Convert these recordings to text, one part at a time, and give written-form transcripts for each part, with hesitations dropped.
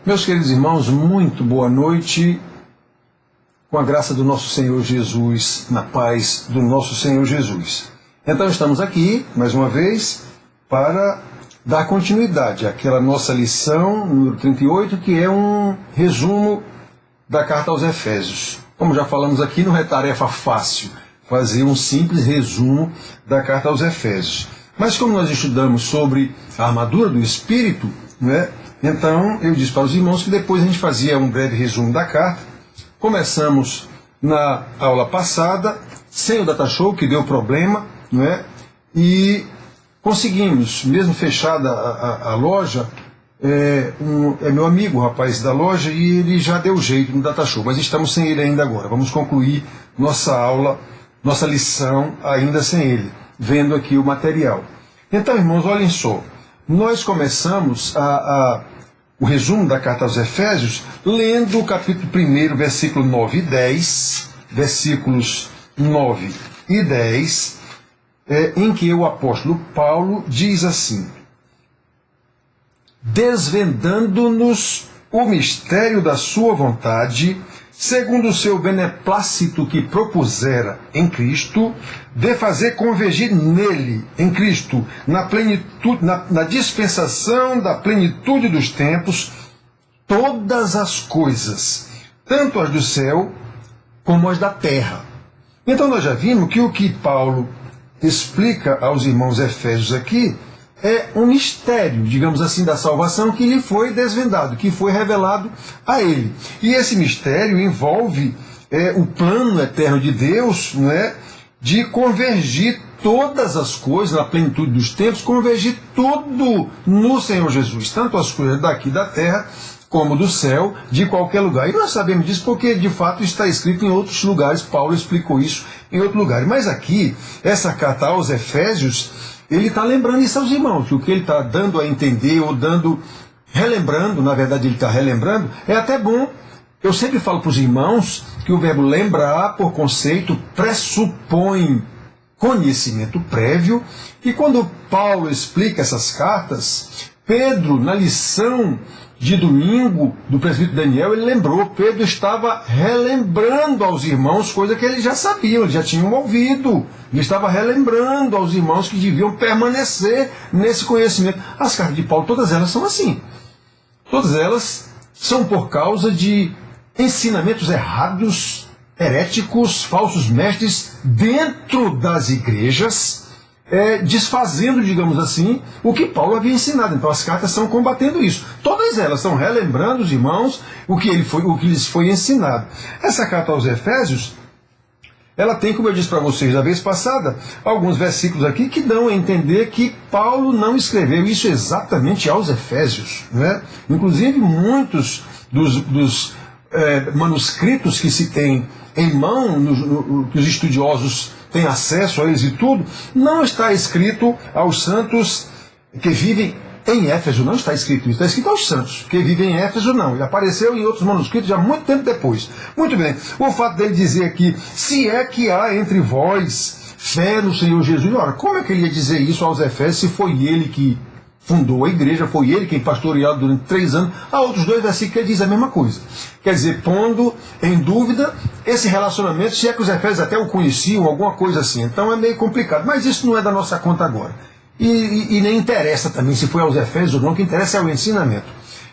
Meus queridos irmãos, muito boa noite, com a graça do nosso Senhor Jesus, na paz do nosso Senhor Jesus. Então estamos aqui, mais uma vez, para dar continuidade àquela nossa lição, número 38, que é um resumo da carta aos Efésios. Como já falamos aqui, não é tarefa fácil fazer um simples resumo da carta aos Efésios. Mas como nós estudamos sobre a armadura do Espírito, né? Então, eu disse para os irmãos que depois a gente fazia um breve resumo da carta. Começamos na aula passada, sem o data show, que deu problema, não é? E conseguimos, mesmo fechada a loja, é meu amigo, o rapaz da loja, e ele já deu jeito no data show, mas estamos sem ele ainda agora. Vamos concluir nossa aula, nossa lição, ainda sem ele, vendo aqui o material. Então, irmãos, olhem só. Nós começamos o resumo da carta aos Efésios lendo o capítulo 1, versículo 9 e 10, versículos 9 e 10, em que o apóstolo Paulo diz assim: desvendando-nos o mistério da sua vontade, segundo o seu beneplácito que propusera em Cristo, de fazer convergir nele, em Cristo, na plenitude, na dispensação da plenitude dos tempos, todas as coisas, tanto as do céu como as da terra. Então nós já vimos que o que Paulo explica aos irmãos efésios aqui é um mistério, digamos assim, da salvação que lhe foi desvendado, que foi revelado a ele. E esse mistério envolve o plano eterno de Deus, não é, de convergir todas as coisas na plenitude dos tempos, convergir tudo no Senhor Jesus, tanto as coisas daqui da terra como do céu, de qualquer lugar. E nós sabemos disso porque, de fato, está escrito em outros lugares. Paulo explicou isso em outro lugar. Mas aqui, essa carta aos Efésios, ele está lembrando isso aos irmãos, que o que ele está dando a entender, ou relembrando, na verdade ele está relembrando, é até bom. Eu sempre falo para os irmãos que o verbo lembrar, por conceito, pressupõe conhecimento prévio, e quando Paulo explica essas cartas, Pedro, na lição de domingo do presbítero Daniel, ele lembrou, Pedro estava relembrando aos irmãos coisa que eles já sabiam, eles já tinham ouvido. Ele estava relembrando aos irmãos que deviam permanecer nesse conhecimento. As cartas de Paulo, todas elas são assim. Todas elas são por causa de ensinamentos errados, heréticos, falsos mestres dentro das igrejas, desfazendo, digamos assim, o que Paulo havia ensinado. Então as cartas estão combatendo isso. Todas elas estão relembrando os irmãos o que lhes foi ensinado. Essa carta aos Efésios, ela tem, como eu disse para vocês da vez passada, alguns versículos aqui que dão a entender que Paulo não escreveu isso exatamente aos Efésios, né? Inclusive muitos dos manuscritos que se tem em mão, que os estudiosos têm acesso a eles e tudo, não está escrito aos santos que vivem em Éfeso, não está escrito isso, está escrito aos santos que vivem em Éfeso, não. Ele apareceu em outros manuscritos já muito tempo depois. Muito bem, o fato dele dizer aqui, se é que há entre vós fé no Senhor Jesus, ora, como é que ele ia dizer isso aos Efésios se foi ele que fundou a igreja, foi ele quem pastoreou durante 3 anos? Há outros 2 versículos que ele diz a mesma coisa. Quer dizer, pondo em dúvida esse relacionamento, se é que os Efésios até o conheciam, alguma coisa assim. Então é meio complicado, mas isso não é da nossa conta agora. E nem interessa também se foi aos Efésios ou não, o que interessa é o ensinamento.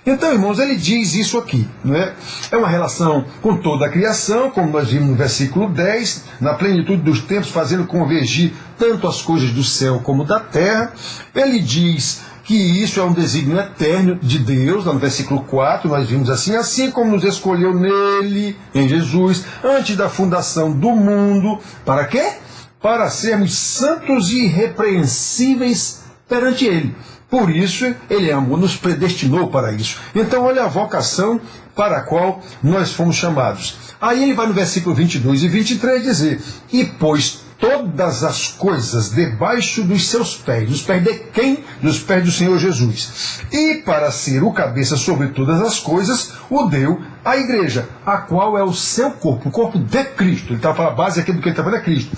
Então, irmãos, ele diz isso aqui, não é? É uma relação com toda a criação, como nós vimos no versículo 10, na plenitude dos tempos, fazendo convergir tanto as coisas do céu como da terra. Ele diz que isso é um desígnio eterno de Deus, lá no versículo 4, nós vimos assim como nos escolheu nele, em Jesus, antes da fundação do mundo, para quê? Para sermos santos e irrepreensíveis perante ele. Por isso, ele amor, nos predestinou para isso. Então, olha a vocação para a qual nós fomos chamados. Aí ele vai no versículo 22 e 23 dizer: e pôs todas as coisas debaixo dos seus pés. Dos pés de quem? Dos pés do Senhor Jesus. E para ser o cabeça sobre todas as coisas, o deu à igreja, a qual é o seu corpo, o corpo de Cristo. Ele está falando, a base aqui do que ele está falando é Cristo.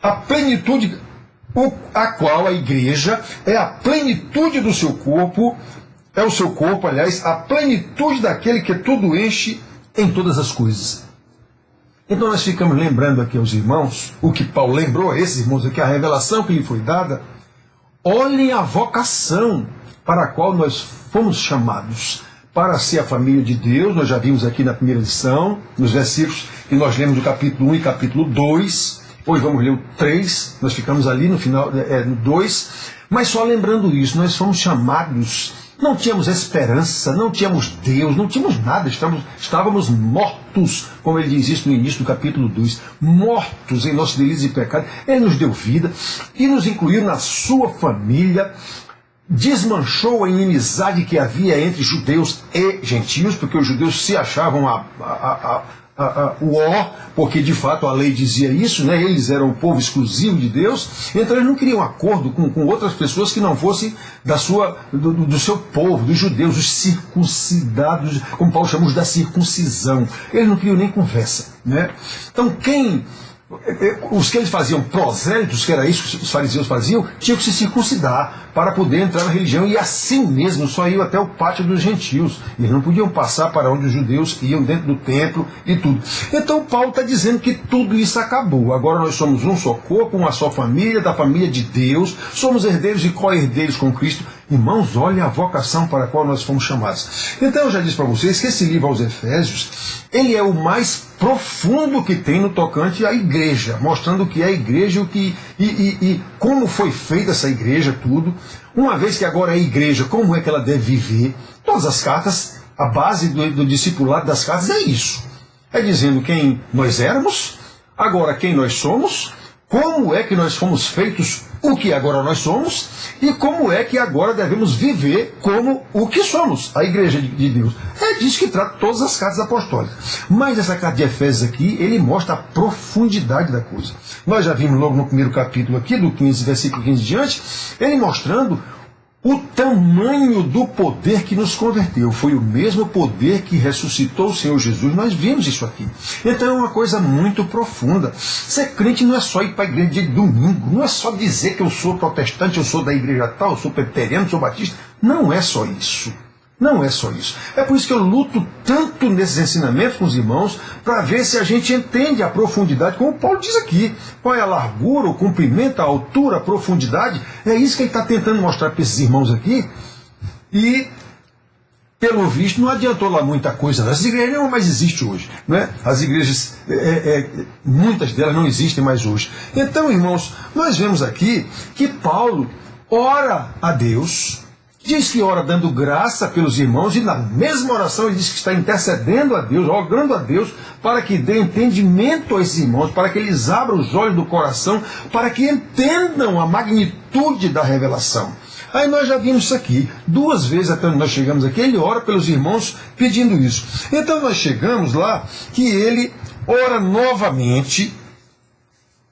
A plenitude, a qual a igreja é a plenitude do seu corpo, é o seu corpo, aliás, a plenitude daquele que tudo enche em todas as coisas. Então nós ficamos lembrando aqui aos irmãos, o que Paulo lembrou a esses irmãos aqui, a revelação que lhe foi dada. Olhem a vocação para a qual nós fomos chamados, para ser a família de Deus. Nós já vimos aqui na primeira lição, nos versículos que nós lemos do capítulo 1 e capítulo 2, hoje vamos ler o 3, nós ficamos ali no final, no 2, mas só lembrando isso, nós fomos chamados, não tínhamos esperança, não tínhamos Deus, não tínhamos nada, estávamos mortos, como ele diz isso no início do capítulo 2, mortos em nossos delitos e pecados. Ele nos deu vida e nos incluiu na sua família, desmanchou a inimizade que havia entre judeus e gentios, porque os judeus se achavam porque de fato a lei dizia isso, né? Eles eram o povo exclusivo de Deus, então eles não queriam acordo com outras pessoas que não fossem do seu povo, dos judeus, os circuncidados, como Paulo chama da circuncisão. Eles não queriam nem conversa, né? Então os que eles faziam prosélitos, que era isso que os fariseus faziam, tinham que se circuncidar para poder entrar na religião, e assim mesmo só iam até o pátio dos gentios. Eles não podiam passar para onde os judeus iam, dentro do templo e tudo. Então Paulo está dizendo que tudo isso acabou. Agora nós somos um só corpo, uma só família, da família de Deus, somos herdeiros e co-herdeiros com Cristo. Irmãos, olhem a vocação para a qual nós fomos chamados. Então eu já disse para vocês que esse livro aos Efésios, ele é o mais profundo que tem no tocante à igreja, mostrando o que é a igreja e como foi feita essa igreja, tudo. Uma vez que agora é a igreja, como é que ela deve viver? Todas as cartas, a base do discipulado das cartas é isso. É dizendo quem nós éramos, agora quem nós somos, como é que nós fomos feitos o que agora nós somos, e como é que agora devemos viver como o que somos, a igreja de Deus. É disso que trata todas as cartas apostólicas. Mas essa carta de Efésios aqui, ele mostra a profundidade da coisa. Nós já vimos logo no primeiro capítulo aqui, do 15, versículo 15 em diante, ele mostrando o tamanho do poder que nos converteu. Foi o mesmo poder que ressuscitou o Senhor Jesus. Nós vimos isso aqui. Então é uma coisa muito profunda. Ser crente não é só ir para a igreja de domingo. Não é só dizer que eu sou protestante, eu sou da igreja tal, eu sou presbiteriano, eu sou batista. Não é só isso. Não é só isso. É por isso que eu luto tanto nesses ensinamentos com os irmãos, para ver se a gente entende a profundidade, como Paulo diz aqui. Qual é a largura, o comprimento, a altura, a profundidade? É isso que ele está tentando mostrar para esses irmãos aqui. E, pelo visto, não adiantou lá muita coisa. As igrejas não mais existem hoje, né? As igrejas, muitas delas não existem mais hoje. Então, irmãos, nós vemos aqui que Paulo ora a Deus, diz que ora dando graça pelos irmãos, e na mesma oração ele diz que está intercedendo a Deus, rogando a Deus, para que dê entendimento a esses irmãos, para que eles abram os olhos do coração, para que entendam a magnitude da revelação. Aí nós já vimos isso aqui, 2 vezes até onde nós chegamos aqui, ele ora pelos irmãos pedindo isso. Então nós chegamos lá que ele ora novamente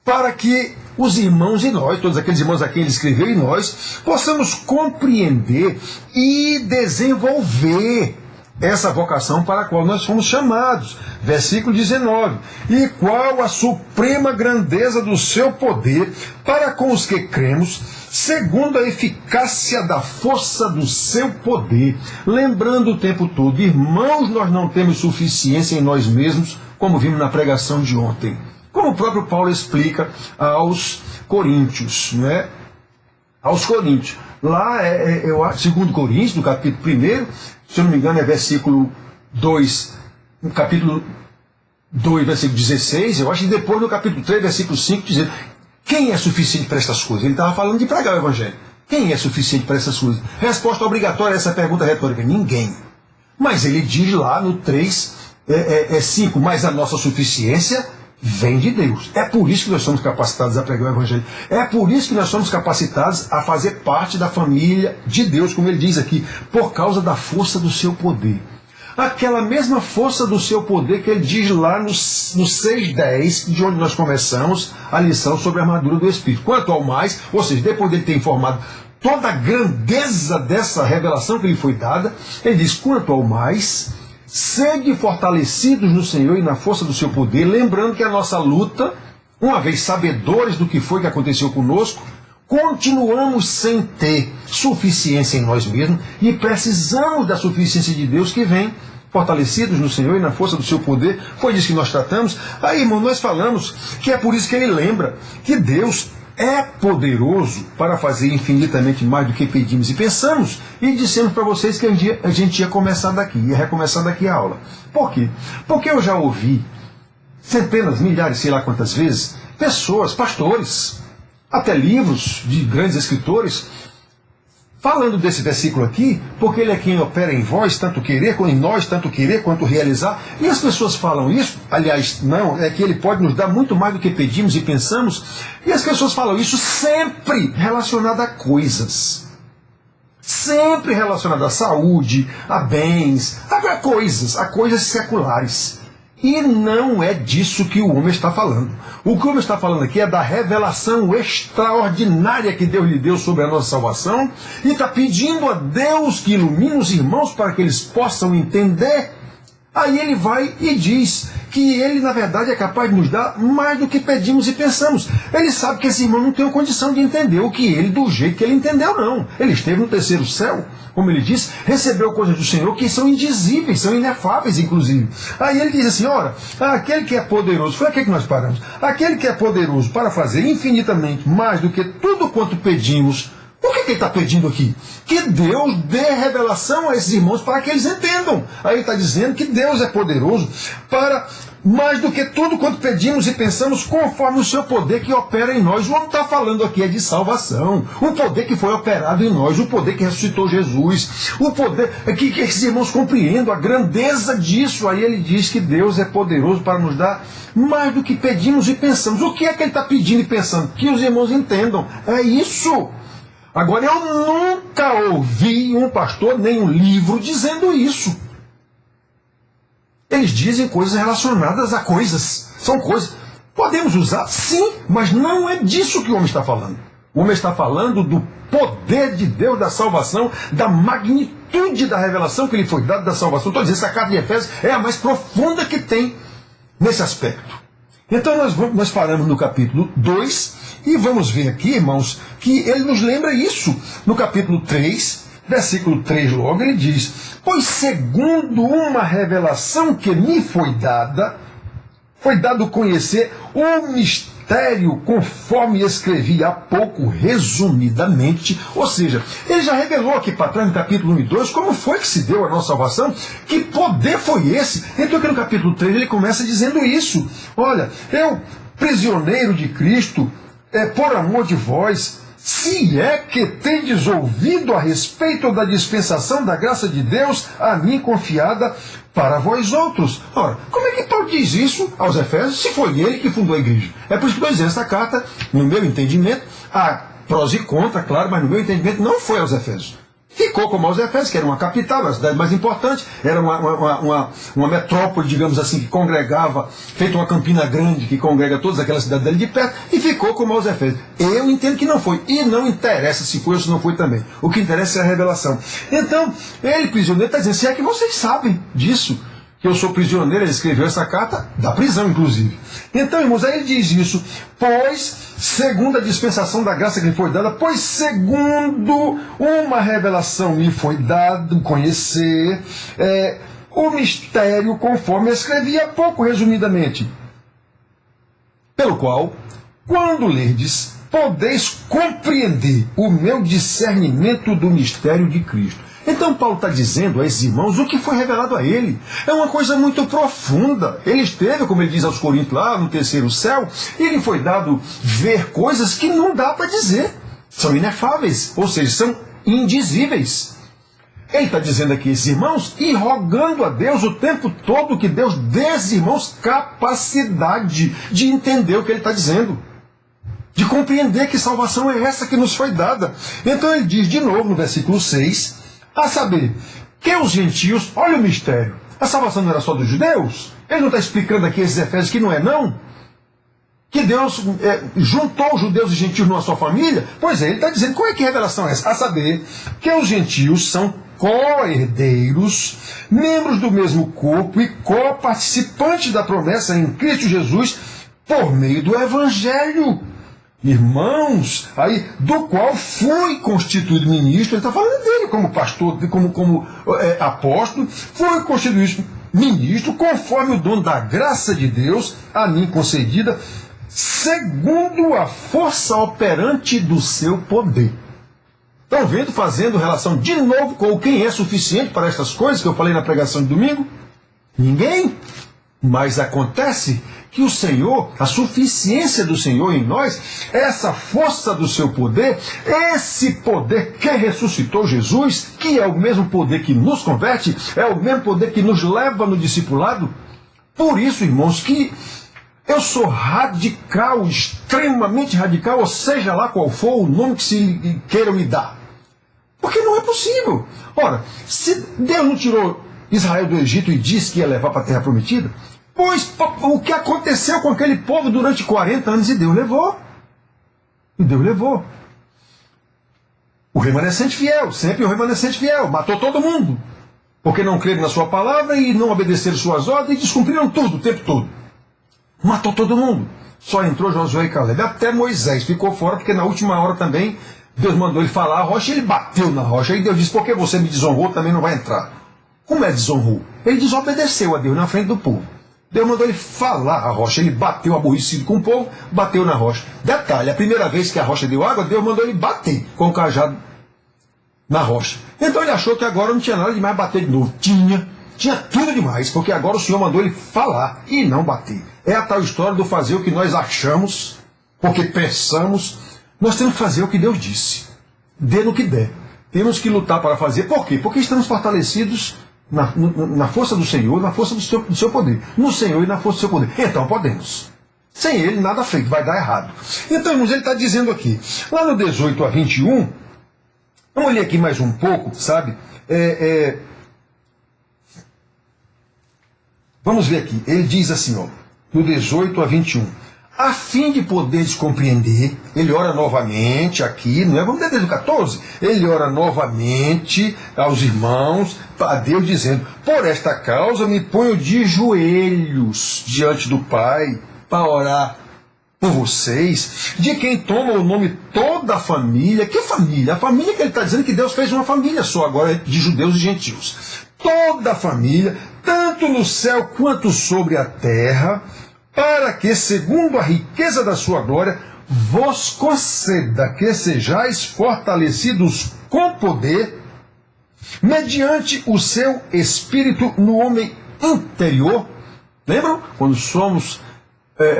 para que os irmãos e nós, todos aqueles irmãos a quem ele escreveu e nós, possamos compreender e desenvolver essa vocação para a qual nós fomos chamados. Versículo 19. E qual a suprema grandeza do seu poder para com os que cremos, segundo a eficácia da força do seu poder. Lembrando o tempo todo, irmãos, nós não temos suficiência em nós mesmos, como vimos na pregação de ontem. Como o próprio Paulo explica aos Coríntios, né? Aos Coríntios. Lá, 2 Coríntios, no capítulo 1, se eu não me engano, é versículo 2, no capítulo 2, versículo 16, eu acho que depois no capítulo 3, versículo 5, dizendo quem é suficiente para essas coisas? Ele estava falando de pregar o Evangelho. Quem é suficiente para essas coisas? Resposta obrigatória a essa pergunta retórica: ninguém. Mas ele diz lá no 3, 5, mas a nossa suficiência vem de Deus. É por isso que nós somos capacitados a pregar o Evangelho. É por isso que nós somos capacitados a fazer parte da família de Deus, como ele diz aqui, por causa da força do seu poder. Aquela mesma força do seu poder que ele diz lá no 6:10, de onde nós começamos a lição sobre a armadura do Espírito. Quanto ao mais, ou seja, depois dele ter informado toda a grandeza dessa revelação que lhe foi dada, ele diz: quanto ao mais, sede fortalecidos no Senhor e na força do seu poder, lembrando que a nossa luta, uma vez sabedores do que foi que aconteceu conosco, continuamos sem ter suficiência em nós mesmos e precisamos da suficiência de Deus que vem fortalecidos no Senhor e na força do seu poder. Foi disso que nós tratamos. Aí, irmão, nós falamos que é por isso que ele lembra que Deus é poderoso para fazer infinitamente mais do que pedimos e pensamos. E dissemos para vocês que a gente ia começar daqui, ia recomeçar daqui a aula. Por quê? Porque eu já ouvi centenas, milhares, sei lá quantas vezes, pessoas, pastores, até livros de grandes escritores, falando desse versículo aqui, porque ele é quem opera em vós, tanto querer, em nós, tanto querer quanto realizar. E as pessoas falam isso, aliás, não, é que ele pode nos dar muito mais do que pedimos e pensamos. E as pessoas falam isso sempre relacionado a coisas. Sempre relacionado à saúde, a bens, a coisas seculares. E não é disso que o homem está falando. O que o homem está falando aqui é da revelação extraordinária que Deus lhe deu sobre a nossa salvação e está pedindo a Deus que ilumine os irmãos para que eles possam entender. Aí ele vai e diz que ele, na verdade, é capaz de nos dar mais do que pedimos e pensamos. Ele sabe que esse irmão não tem condição de entender o que ele, do jeito que ele entendeu, não. Ele esteve no terceiro céu, como ele diz, recebeu coisas do Senhor que são indizíveis, são inefáveis, inclusive. Aí ele diz assim, ora, aquele que é poderoso, foi aqui que nós paramos, aquele que é poderoso para fazer infinitamente mais do que tudo quanto pedimos. O que ele está pedindo aqui? Que Deus dê revelação a esses irmãos para que eles entendam. Aí ele está dizendo que Deus é poderoso para mais do que tudo quanto pedimos e pensamos, conforme o seu poder que opera em nós. O homem está falando aqui é de salvação, o poder que foi operado em nós, o poder que ressuscitou Jesus, o poder que esses irmãos compreendam a grandeza disso. Aí ele diz que Deus é poderoso para nos dar mais do que pedimos e pensamos. O que é que ele está pedindo e pensando? Que os irmãos entendam. É isso. Agora, eu nunca ouvi um pastor, nem um livro, dizendo isso. Eles dizem coisas relacionadas a coisas. São coisas. Podemos usar? Sim, mas não é disso que o homem está falando. O homem está falando do poder de Deus, da salvação, da magnitude da revelação que lhe foi dada da salvação. Estou dizendo, essa carta de Efésios é a mais profunda que tem nesse aspecto. Então, nós paramos no capítulo 2 e vamos ver aqui, irmãos, que ele nos lembra isso. No capítulo 3, versículo 3 logo, ele diz, pois segundo uma revelação que me foi dado conhecer o mistério conforme escrevi há pouco, resumidamente. Ou seja, ele já revelou aqui para trás, no capítulo 1 e 2, como foi que se deu a nossa salvação, que poder foi esse. Então aqui no capítulo 3 ele começa dizendo isso. Olha, eu, prisioneiro de Cristo, por amor de vós, se é que tendes ouvido a respeito da dispensação da graça de Deus a mim confiada para vós outros. Ora, como é que Paulo diz isso aos Efésios, se foi ele que fundou a igreja? É por isso que eu estou dizendo, essa carta, no meu entendimento, há prós e contras, claro, mas no meu entendimento não foi aos Efésios. Ficou como aos Efésios, que era uma capital, a cidade mais importante, era uma metrópole, digamos assim, que congregava, feito uma Campina Grande, que congrega todas aquelas cidades dali de perto, e ficou como aos Efésios. Eu entendo que não foi, e não interessa se foi ou se não foi também. O que interessa é a revelação. Então, ele, prisioneiro, está dizendo, se é que vocês sabem disso, que eu sou prisioneiro, ele escreveu essa carta da prisão, inclusive. Então, irmãos, aí ele diz isso, pois, segundo a dispensação da graça que lhe foi dada, pois segundo uma revelação me foi dado conhecer o mistério conforme escrevi há pouco, resumidamente, pelo qual, quando lerdes, podeis compreender o meu discernimento do mistério de Cristo. Então Paulo está dizendo a esses irmãos o que foi revelado a ele. É uma coisa muito profunda. Ele esteve, como ele diz aos Coríntios, lá no terceiro céu, e ele foi dado ver coisas que não dá para dizer. São inefáveis, ou seja, são indizíveis. Ele está dizendo aqui, esses irmãos, e rogando a Deus o tempo todo que Deus dê a esses irmãos capacidade de entender o que ele está dizendo. De compreender que salvação é essa que nos foi dada. Então ele diz de novo no versículo 6, a saber, que os gentios, olha o mistério, a salvação não era só dos judeus? Ele não está explicando aqui esses Efésios que não é não? Que Deus juntou os judeus e gentios numa só família? Pois é, ele está dizendo, qual é que revelação é essa? A saber, que os gentios são co-herdeiros, membros do mesmo corpo e co-participantes da promessa em Cristo Jesus por meio do Evangelho. irmãos, aí, do qual fui constituído ministro. Ele está falando dele como pastor, como apóstolo, fui constituído ministro, conforme o dom da graça de Deus a mim concedida, segundo a força operante do seu poder. Estão vendo, fazendo relação de novo com quem é suficiente para estas coisas que eu falei na pregação de domingo? Ninguém. Mas acontece que o Senhor, a suficiência do Senhor em nós, essa força do seu poder, esse poder que ressuscitou Jesus, que é o mesmo poder que nos converte, é o mesmo poder que nos leva no discipulado. Por isso, irmãos, que eu sou radical, extremamente radical, ou seja lá qual for o nome que se queira me dar. Porque não é possível. Ora, se Deus não tirou Israel do Egito e disse que ia levar para a Terra Prometida, pois o que aconteceu com aquele povo durante 40 anos, e Deus levou. E Deus levou. O remanescente fiel, sempre o remanescente fiel, matou todo mundo, porque não creram na sua palavra e não obedeceram suas ordens e descumpriram tudo o tempo todo. Matou todo mundo. Só entrou Josué e Caleb. Até Moisés ficou fora, porque na última hora também Deus mandou ele falar a rocha e ele bateu na rocha. Aí Deus disse, porque você me desonrou, também não vai entrar. Como é desonrou? Ele desobedeceu a Deus na frente do povo. Deus mandou ele falar a rocha. Ele bateu aborrecido com o povo, bateu na rocha. Detalhe, a primeira vez que a rocha deu água, Deus mandou ele bater com o cajado na rocha. Então ele achou que agora não tinha nada de mais bater de novo. Tinha tudo demais, porque agora o Senhor mandou ele falar e não bater. É a tal história do fazer o que nós achamos, porque pensamos. Nós temos que fazer o que Deus disse. Dê no que der. Temos que lutar para fazer. Por quê? Porque estamos fortalecidos na força do Senhor, na força do seu poder. No Senhor e na força do seu poder. Então podemos. Sem Ele, nada feito, vai dar errado. Então, irmãos, ele está dizendo aqui, lá no 18 a 21, vamos ler aqui mais um pouco, sabe? Vamos ver aqui. Ele diz assim, ó, no 18 a 21. A fim de poderes compreender, ele ora novamente aqui, não é? Vamos ler desde o 14. Ele ora novamente aos irmãos, a Deus dizendo, por esta causa me ponho de joelhos diante do Pai, para orar por vocês, de quem toma o nome toda a família. Que família? A família que ele está dizendo que Deus fez uma família só agora, de judeus e gentios. Toda a família, tanto no céu quanto sobre a terra, para que, segundo a riqueza da sua glória, vos conceda que sejais fortalecidos com poder, mediante o seu Espírito no homem interior. Lembram? Quando somos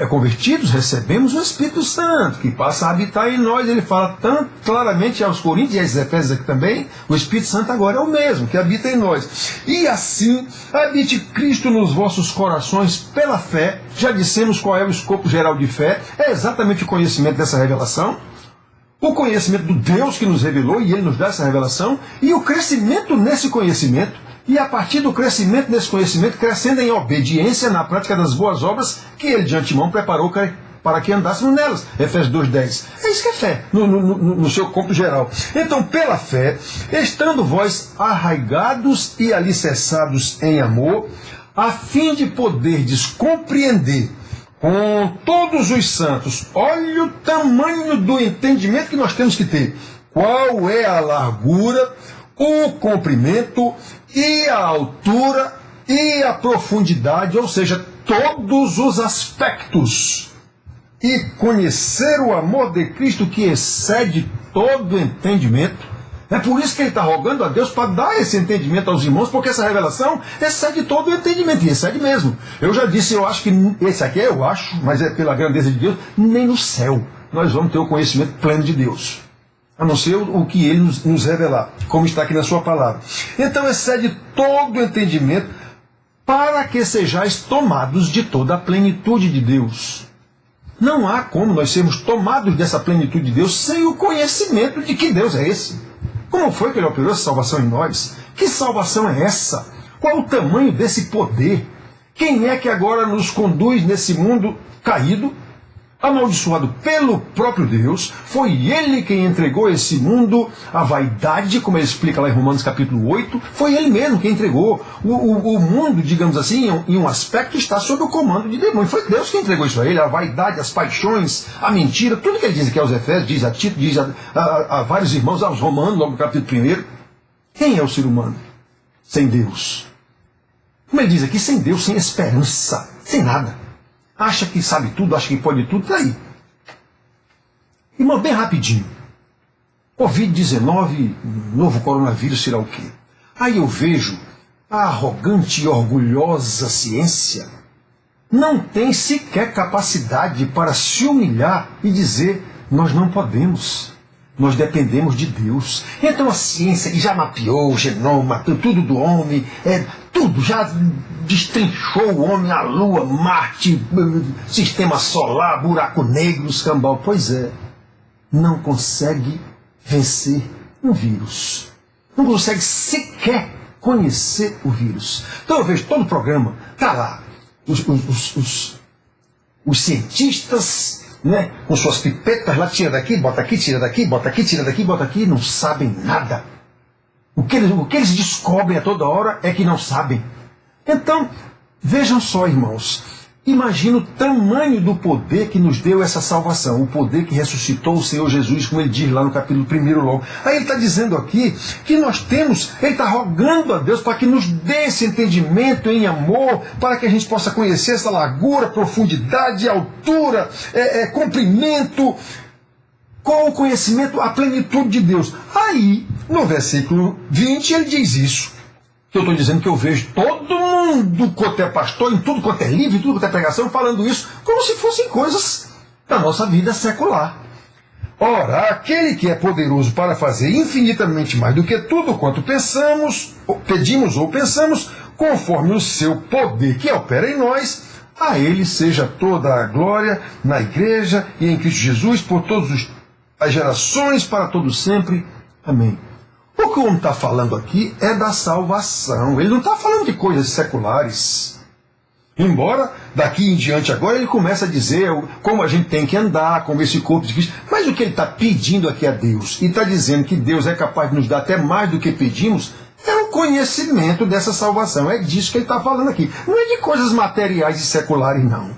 convertidos, recebemos o Espírito Santo, que passa a habitar em nós. Ele fala tão claramente aos Coríntios e aos Efésios aqui também, o Espírito Santo agora é o mesmo, que habita em nós. E assim, habite Cristo nos vossos corações pela fé. Já dissemos qual é o escopo geral de fé, é exatamente o conhecimento dessa revelação, o conhecimento do Deus que nos revelou, e Ele nos dá essa revelação, e o crescimento nesse conhecimento, e a partir do crescimento nesse conhecimento, crescendo em obediência na prática das boas obras que Ele de antemão preparou para que andássemos nelas. Efésios 2:10. É isso que é fé, no seu corpo geral. Então, pela fé, estando vós arraigados e alicerçados em amor, a fim de poderdes compreender com todos os santos, olha o tamanho do entendimento que nós temos que ter. Qual é a largura, o comprimento e a altura e a profundidade, ou seja, todos os aspectos, e conhecer o amor de Cristo que excede todo entendimento. É por isso que ele está rogando a Deus para dar esse entendimento aos irmãos, porque essa revelação excede todo o entendimento, e excede mesmo. Eu já disse, eu acho que esse aqui eu acho, mas é pela grandeza de Deus, nem no céu nós vamos ter o conhecimento pleno de Deus, a não ser o que Ele nos revelar, como está aqui na sua palavra. Então excede todo o entendimento, para que sejais tomados de toda a plenitude de Deus. Não há como nós sermos tomados dessa plenitude de Deus sem o conhecimento de que Deus é esse. Como foi que Ele operou essa salvação em nós? Que salvação é essa? Qual o tamanho desse poder? Quem é que agora nos conduz nesse mundo caído? amaldiçoado pelo próprio Deus, foi ele quem entregou esse mundo à vaidade, como ele explica lá em Romanos capítulo 8, foi ele mesmo quem entregou. O mundo, digamos assim, em um aspecto, está sob o comando de demônio. Foi Deus quem entregou isso a ele, a vaidade, as paixões, a mentira, tudo que ele diz aqui aos Efésios, diz a Tito, diz a vários irmãos, aos Romanos, logo no capítulo 1. Quem é o ser humano sem Deus? Como ele diz aqui, sem Deus, sem esperança, sem nada. Acha que sabe tudo, acha que pode tudo, está aí. Irmão, bem rapidinho. Covid-19, novo coronavírus, será o quê? Aí eu vejo a arrogante e orgulhosa ciência não tem sequer capacidade para se humilhar e dizer, nós não podemos. Nós dependemos de Deus. Então a ciência já mapeou o genoma, tudo do homem, tudo, já destrinchou o homem, a Lua, Marte, sistema solar, buraco negro, escambau. Pois é, não consegue vencer um vírus. Não consegue sequer conhecer o vírus. Então eu vejo todo o programa, está lá, os cientistas, né, com suas pipetas lá, tira daqui, bota aqui, tira daqui, bota aqui, tira daqui, bota aqui, não sabem nada. O que eles descobrem a toda hora é que não sabem. Então, vejam só, irmãos, imagina o tamanho do poder que nos deu essa salvação, o poder que ressuscitou o Senhor Jesus, como ele diz lá no capítulo 1 logo. Aí ele está dizendo aqui que nós temos, ele está rogando a Deus para que nos dê esse entendimento em amor, para que a gente possa conhecer essa largura, profundidade, altura, comprimento, com o conhecimento, a plenitude de Deus. Aí, no versículo 20, ele diz isso. Que eu estou dizendo que eu vejo todo mundo quanto é pastor, em tudo quanto é livro, em tudo quanto é pregação, falando isso como se fossem coisas da nossa vida secular. Ora, aquele que é poderoso para fazer infinitamente mais do que tudo quanto pedimos ou pensamos, conforme o seu poder que opera em nós, a ele seja toda a glória na igreja e em Cristo Jesus por todas as gerações, para todo sempre. Amém. O que o homem está falando aqui é da salvação. Ele não está falando de coisas seculares. Embora, daqui em diante agora, ele começa a dizer como a gente tem que andar, como esse corpo de Cristo. Mas o que ele está pedindo aqui a Deus, e está dizendo que Deus é capaz de nos dar até mais do que pedimos, é o conhecimento dessa salvação. É disso que ele está falando aqui. Não é de coisas materiais e seculares, não.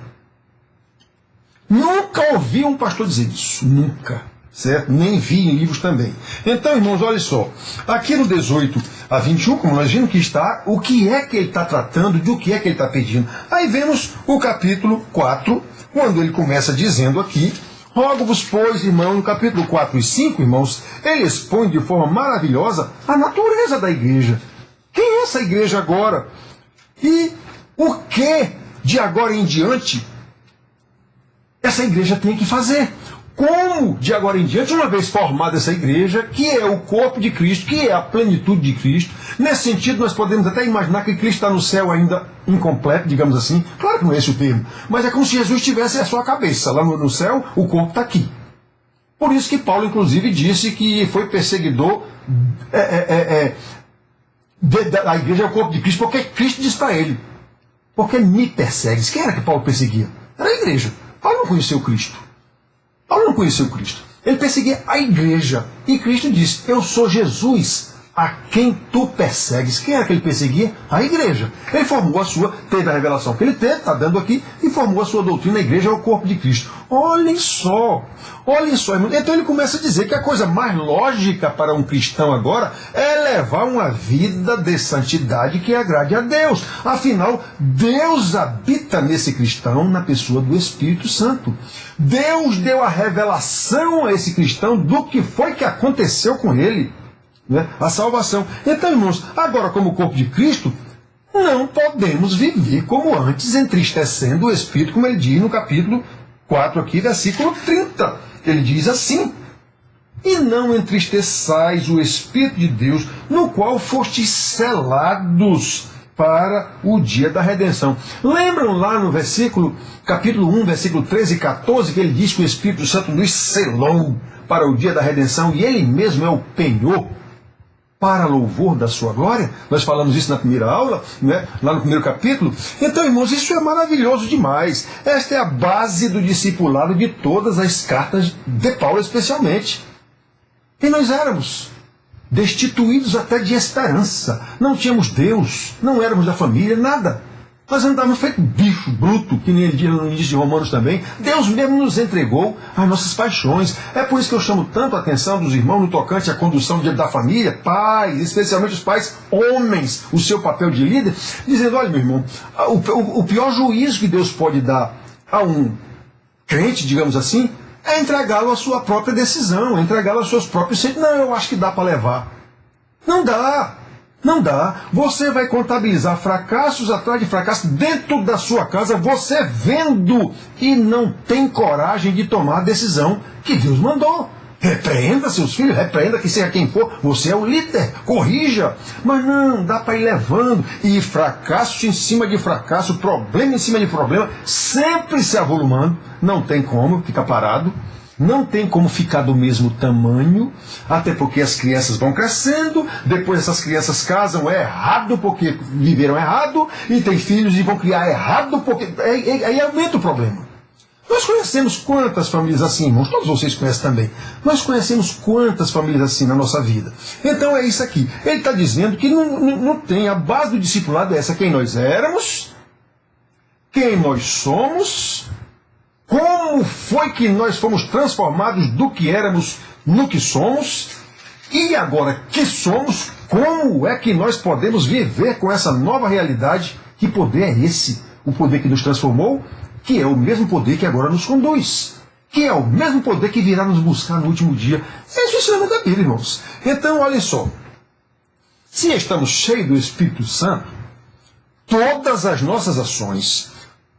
Nunca ouvi um pastor dizer isso. Nunca. Certo? Nem vi em livros também. Então, irmãos, olha só. Aqui no 18 a 21, como nós vimos que está, o que é que ele está tratando, do que é que ele está pedindo. Aí vemos o capítulo 4, quando ele começa dizendo aqui, rogo-vos, pois, irmão, no capítulo 4 e 5, irmãos, ele expõe de forma maravilhosa a natureza da igreja. Quem é essa igreja agora? E o que, de agora em diante, essa igreja tem que fazer? Como, de agora em diante, uma vez formada essa igreja, que é o corpo de Cristo, que é a plenitude de Cristo, nesse sentido nós podemos até imaginar que Cristo está no céu ainda incompleto, digamos assim. Claro que não é esse o termo, mas é como se Jesus tivesse a sua cabeça. Lá no céu, o corpo está aqui. Por isso que Paulo, inclusive, disse que foi perseguidor da igreja, é o corpo de Cristo, porque Cristo disse para ele, porque me persegues. Quem era que Paulo perseguia? Era a igreja. Paulo não conheceu Cristo. Paulo não conheceu Cristo. Ele perseguia a igreja. E Cristo disse, eu sou Jesus, a quem tu persegues. Quem era que ele perseguia? A igreja. Ele formou a sua, teve a revelação que ele teve, está dando aqui, e formou a sua doutrina, a igreja é o corpo de Cristo. Olhem só, irmão. Então ele começa a dizer que a coisa mais lógica para um cristão agora é levar uma vida de santidade que agrade a Deus. Afinal, Deus habita nesse cristão na pessoa do Espírito Santo. Deus deu a revelação a esse cristão do que foi que aconteceu com ele. Né? A salvação. Então, irmãos, agora como corpo de Cristo, não podemos viver como antes, entristecendo o Espírito, como ele diz no capítulo 4 aqui, versículo 30. Ele diz assim, e não entristeçais o Espírito de Deus, no qual fostes selados para o dia da redenção. Lembram lá no capítulo 1, versículo 13 e 14, que ele diz que o Espírito Santo nos selou para o dia da redenção, e ele mesmo é o penhor. para louvor da sua glória. Nós falamos isso na primeira aula, né? Lá no primeiro capítulo. Então, irmãos, isso é maravilhoso demais. Esta é a base do discipulado de todas as cartas de Paulo, especialmente. E nós éramos destituídos até de esperança. Não tínhamos Deus, não éramos da família, nada. Nós andávamos feito bicho bruto, que nem ele diz no início de Romanos também. Deus mesmo nos entregou as nossas paixões. É por isso que eu chamo tanto a atenção dos irmãos no tocante à condução da família, pais, especialmente os pais homens, o seu papel de líder, dizendo, olha, meu irmão, o pior juízo que Deus pode dar a um crente, digamos assim, é entregá-lo à sua própria decisão, entregá-lo aos seus próprios sentimentos. Não, eu acho que dá para levar. Não dá. Não dá. Você vai contabilizar fracassos atrás de fracassos dentro da sua casa, você vendo e não tem coragem de tomar a decisão que Deus mandou. Repreenda seus filhos, repreenda que seja quem for, você é o líder, corrija. Mas não, dá para ir levando. E fracasso em cima de fracasso, problema em cima de problema, sempre se avolumando. Não tem como ficar parado. Não tem como ficar do mesmo tamanho, até porque as crianças vão crescendo, depois essas crianças casam errado porque viveram errado, e têm filhos e vão criar errado porque... Aí aumenta o problema. Nós conhecemos quantas famílias assim, irmãos, todos vocês conhecem também. Nós conhecemos quantas famílias assim na nossa vida. Então é isso aqui. Ele está dizendo que não tem, a base do discipulado é essa, quem nós éramos, quem nós somos... Como foi que nós fomos transformados do que éramos no que somos? E agora que somos, como é que nós podemos viver com essa nova realidade? Que poder é esse? O poder que nos transformou? Que é o mesmo poder que agora nos conduz. Que é o mesmo poder que virá nos buscar no último dia. Esse é o ensinamento da Bíblia, irmãos. Então, olhem só. Se estamos cheios do Espírito Santo, todas as nossas ações...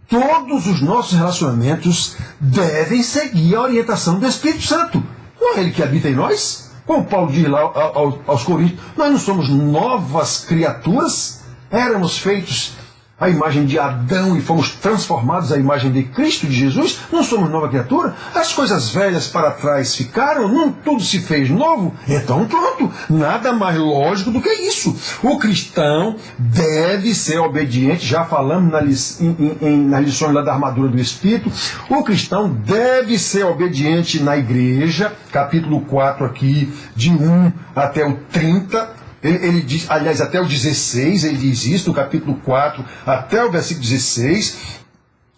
Todos os nossos relacionamentos devem seguir a orientação do Espírito Santo. Não é Ele que habita em nós? Como Paulo diz lá aos Coríntios, nós não somos novas criaturas? Éramos feitos à imagem de Adão e fomos transformados à imagem de Cristo, de Jesus? Não somos nova criatura? As coisas velhas para trás ficaram? Não tudo se fez novo? Então pronto, nada mais lógico do que isso. O cristão deve ser obediente, já falamos nas lições lá da armadura do Espírito, o cristão deve ser obediente na igreja, capítulo 4 aqui, de 1 até o 30, ele diz, aliás, até o 16, ele diz isso, no capítulo 4, até o versículo 16,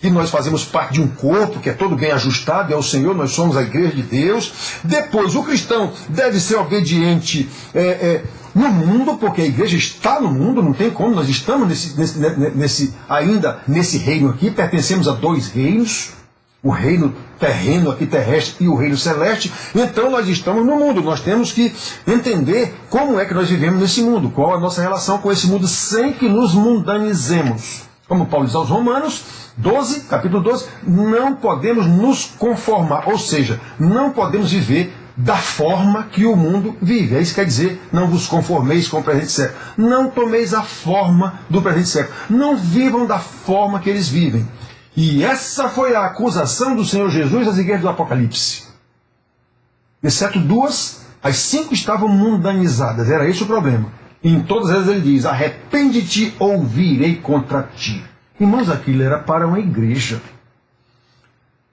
que nós fazemos parte de um corpo que é todo bem ajustado, é o Senhor, nós somos a igreja de Deus. Depois, o cristão deve ser obediente no mundo, porque a igreja está no mundo, não tem como, nós estamos ainda nesse reino aqui, pertencemos a dois reinos, o reino terreno aqui terrestre e o reino celeste. Então nós estamos no mundo, nós temos que entender como é que nós vivemos nesse mundo, qual a nossa relação com esse mundo sem que nos mundanizemos. Como Paulo diz aos Romanos 12, capítulo 12, não podemos nos conformar, ou seja, não podemos viver da forma que o mundo vive. Isso quer dizer, não vos conformeis com o presente século. Não tomeis a forma do presente século. Não vivam da forma que eles vivem. E essa foi a acusação do Senhor Jesus às igrejas do Apocalipse. Exceto duas, as 5 estavam mundanizadas. Era esse o problema. E em todas elas ele diz, arrepende-te ou virei contra ti. Irmãos, aquilo era para uma igreja.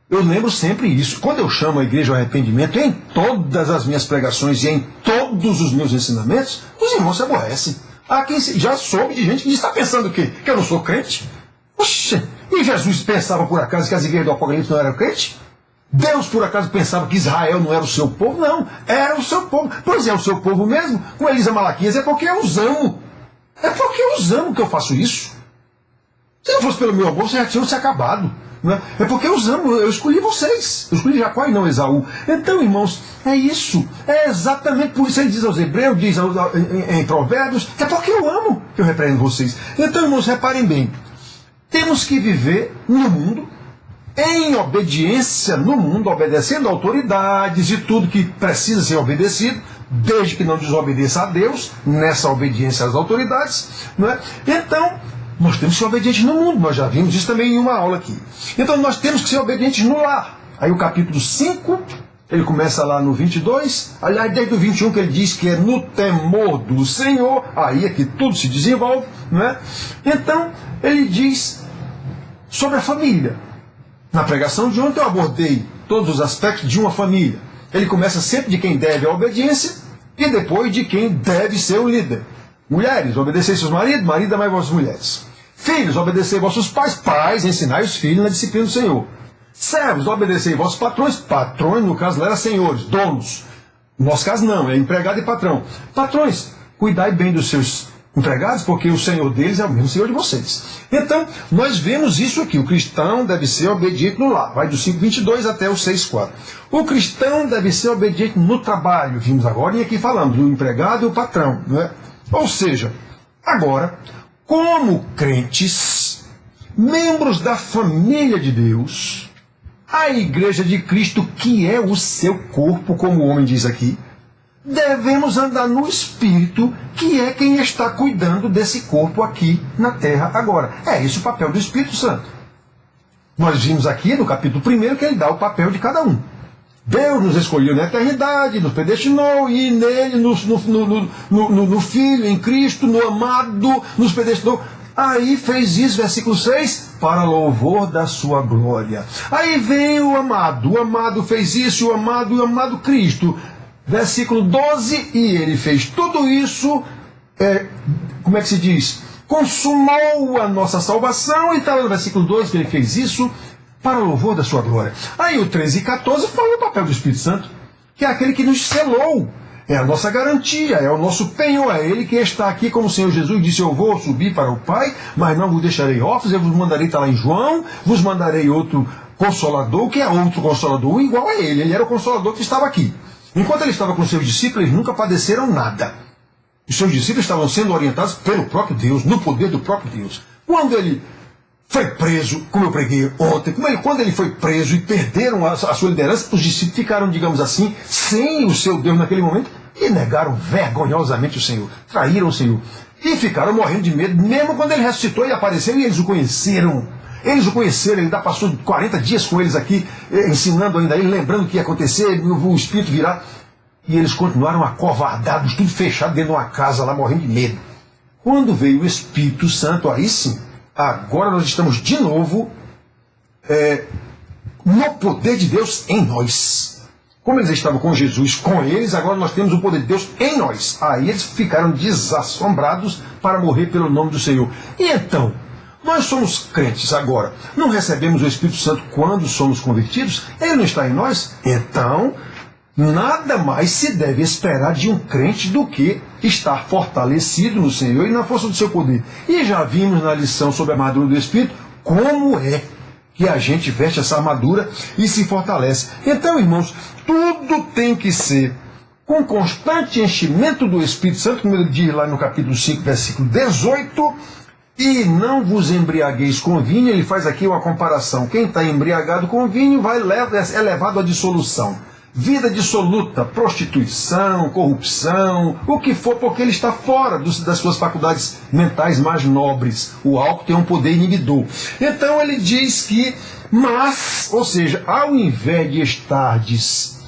Eu lembro sempre isso. Quando eu chamo a igreja ao arrependimento, em todas as minhas pregações e em todos os meus ensinamentos, os irmãos se aborrecem. Há quem já soube de gente que está pensando o quê? Que eu não sou crente? Oxe, e Jesus pensava por acaso que as igrejas do Apocalipse não eram crentes? Deus por acaso pensava que Israel não era o seu povo? Não, era o seu povo. Pois é, o seu povo mesmo. Com Elisa Malaquias, é porque eu os amo. É porque eu os amo que eu faço isso. Se não fosse pelo meu amor, vocês já tinham se acabado. Não é? É porque eu os amo, eu escolhi vocês. Eu escolhi Jacó e não Esaú. Então, irmãos, é isso. É exatamente por isso ele diz aos Hebreus, diz em Provérbios, é porque eu amo que eu repreendo vocês. Então, irmãos, reparem bem. Temos que viver no mundo, em obediência no mundo, obedecendo autoridades e tudo que precisa ser obedecido, desde que não desobedeça a Deus, nessa obediência às autoridades. Não é? Então, nós temos que ser obedientes no mundo, nós já vimos isso também em uma aula aqui. Então, nós temos que ser obedientes no lar. Aí o capítulo 5, Ele começa lá no 22, aliás, desde o 21 que ele diz que é no temor do Senhor, aí é que tudo se desenvolve, não é? Então, ele diz sobre a família. Na pregação de ontem eu abordei todos os aspectos de uma família. Ele começa sempre de quem deve a obediência e depois de quem deve ser o líder. Mulheres, obedecei seus maridos, marido amai vossas mulheres. Filhos, obedecei vossos pais, pais, ensinai os filhos na disciplina do Senhor. Servos, obedecei vossos patrões, patrões, no caso lá era senhores, donos. No nosso caso não, é empregado e patrão. Patrões, cuidai bem dos seus empregados, porque o Senhor deles é o mesmo Senhor de vocês. Então, nós vemos isso aqui. O cristão deve ser obediente no lar. Vai do 5:22 até o 6:4. O cristão deve ser obediente no trabalho. Vimos agora e aqui falamos do empregado e o patrão. Não é? Ou seja, agora, como crentes, membros da família de Deus, a igreja de Cristo, que é o seu corpo, como o homem diz aqui, devemos andar no Espírito, que é quem está cuidando desse corpo aqui na terra agora. É esse o papel do Espírito Santo. Nós vimos aqui no capítulo 1 que ele dá o papel de cada um. Deus nos escolheu na eternidade, nos predestinou, e nele, no Filho, em Cristo, no amado, nos predestinou. Aí fez isso, versículo 6, para louvor da sua glória. Aí vem o amado fez isso, o amado Cristo. Versículo 12, e ele fez tudo isso, como é que se diz? Consumou a nossa salvação, e está lá no versículo 12 que ele fez isso para o louvor da sua glória. Aí o 13 e 14 fala o papel do Espírito Santo, que é aquele que nos selou, é a nossa garantia, é o nosso penhor, é ele que está aqui, como o Senhor Jesus disse, eu vou subir para o Pai, mas não vos deixarei órfãos, eu vos mandarei, está lá em João, vos mandarei outro Consolador, que é outro Consolador igual a ele era o Consolador que estava aqui. Enquanto ele estava com seus discípulos, eles nunca padeceram nada. Os seus discípulos estavam sendo orientados pelo próprio Deus, no poder do próprio Deus. Quando ele foi preso, como eu preguei ontem, quando ele foi preso e perderam a sua liderança, os discípulos ficaram, digamos assim, sem o seu Deus naquele momento e negaram vergonhosamente o Senhor, traíram o Senhor e ficaram morrendo de medo, mesmo quando ele ressuscitou e apareceu e eles o conheceram. Eles o conheceram, ele ainda passou 40 dias com eles aqui, ensinando ainda ele, lembrando o que ia acontecer, o Espírito virá. E eles continuaram acovardados, tudo fechado dentro de uma casa lá, morrendo de medo. Quando veio o Espírito Santo, aí sim, agora nós estamos de novo no poder de Deus em nós. Como eles estavam com Jesus, com eles, agora nós temos o poder de Deus em nós. Aí eles ficaram desassombrados para morrer pelo nome do Senhor. E então, nós somos crentes agora, não recebemos o Espírito Santo quando somos convertidos? Ele não está em nós? Então, nada mais se deve esperar de um crente do que estar fortalecido no Senhor e na força do seu poder. E já vimos na lição sobre a armadura do Espírito como é que a gente veste essa armadura e se fortalece. Então, irmãos, tudo tem que ser com constante enchimento do Espírito Santo, como ele diz lá no capítulo 5, versículo 18, e não vos embriagueis com vinho. Ele faz aqui uma comparação. Quem está embriagado com vinho é levado à dissolução. Vida dissoluta, prostituição, corrupção, o que for, porque ele está fora das suas faculdades mentais mais nobres. O álcool tem um poder inibidor. Então ele diz que, ou seja, ao invés de estardes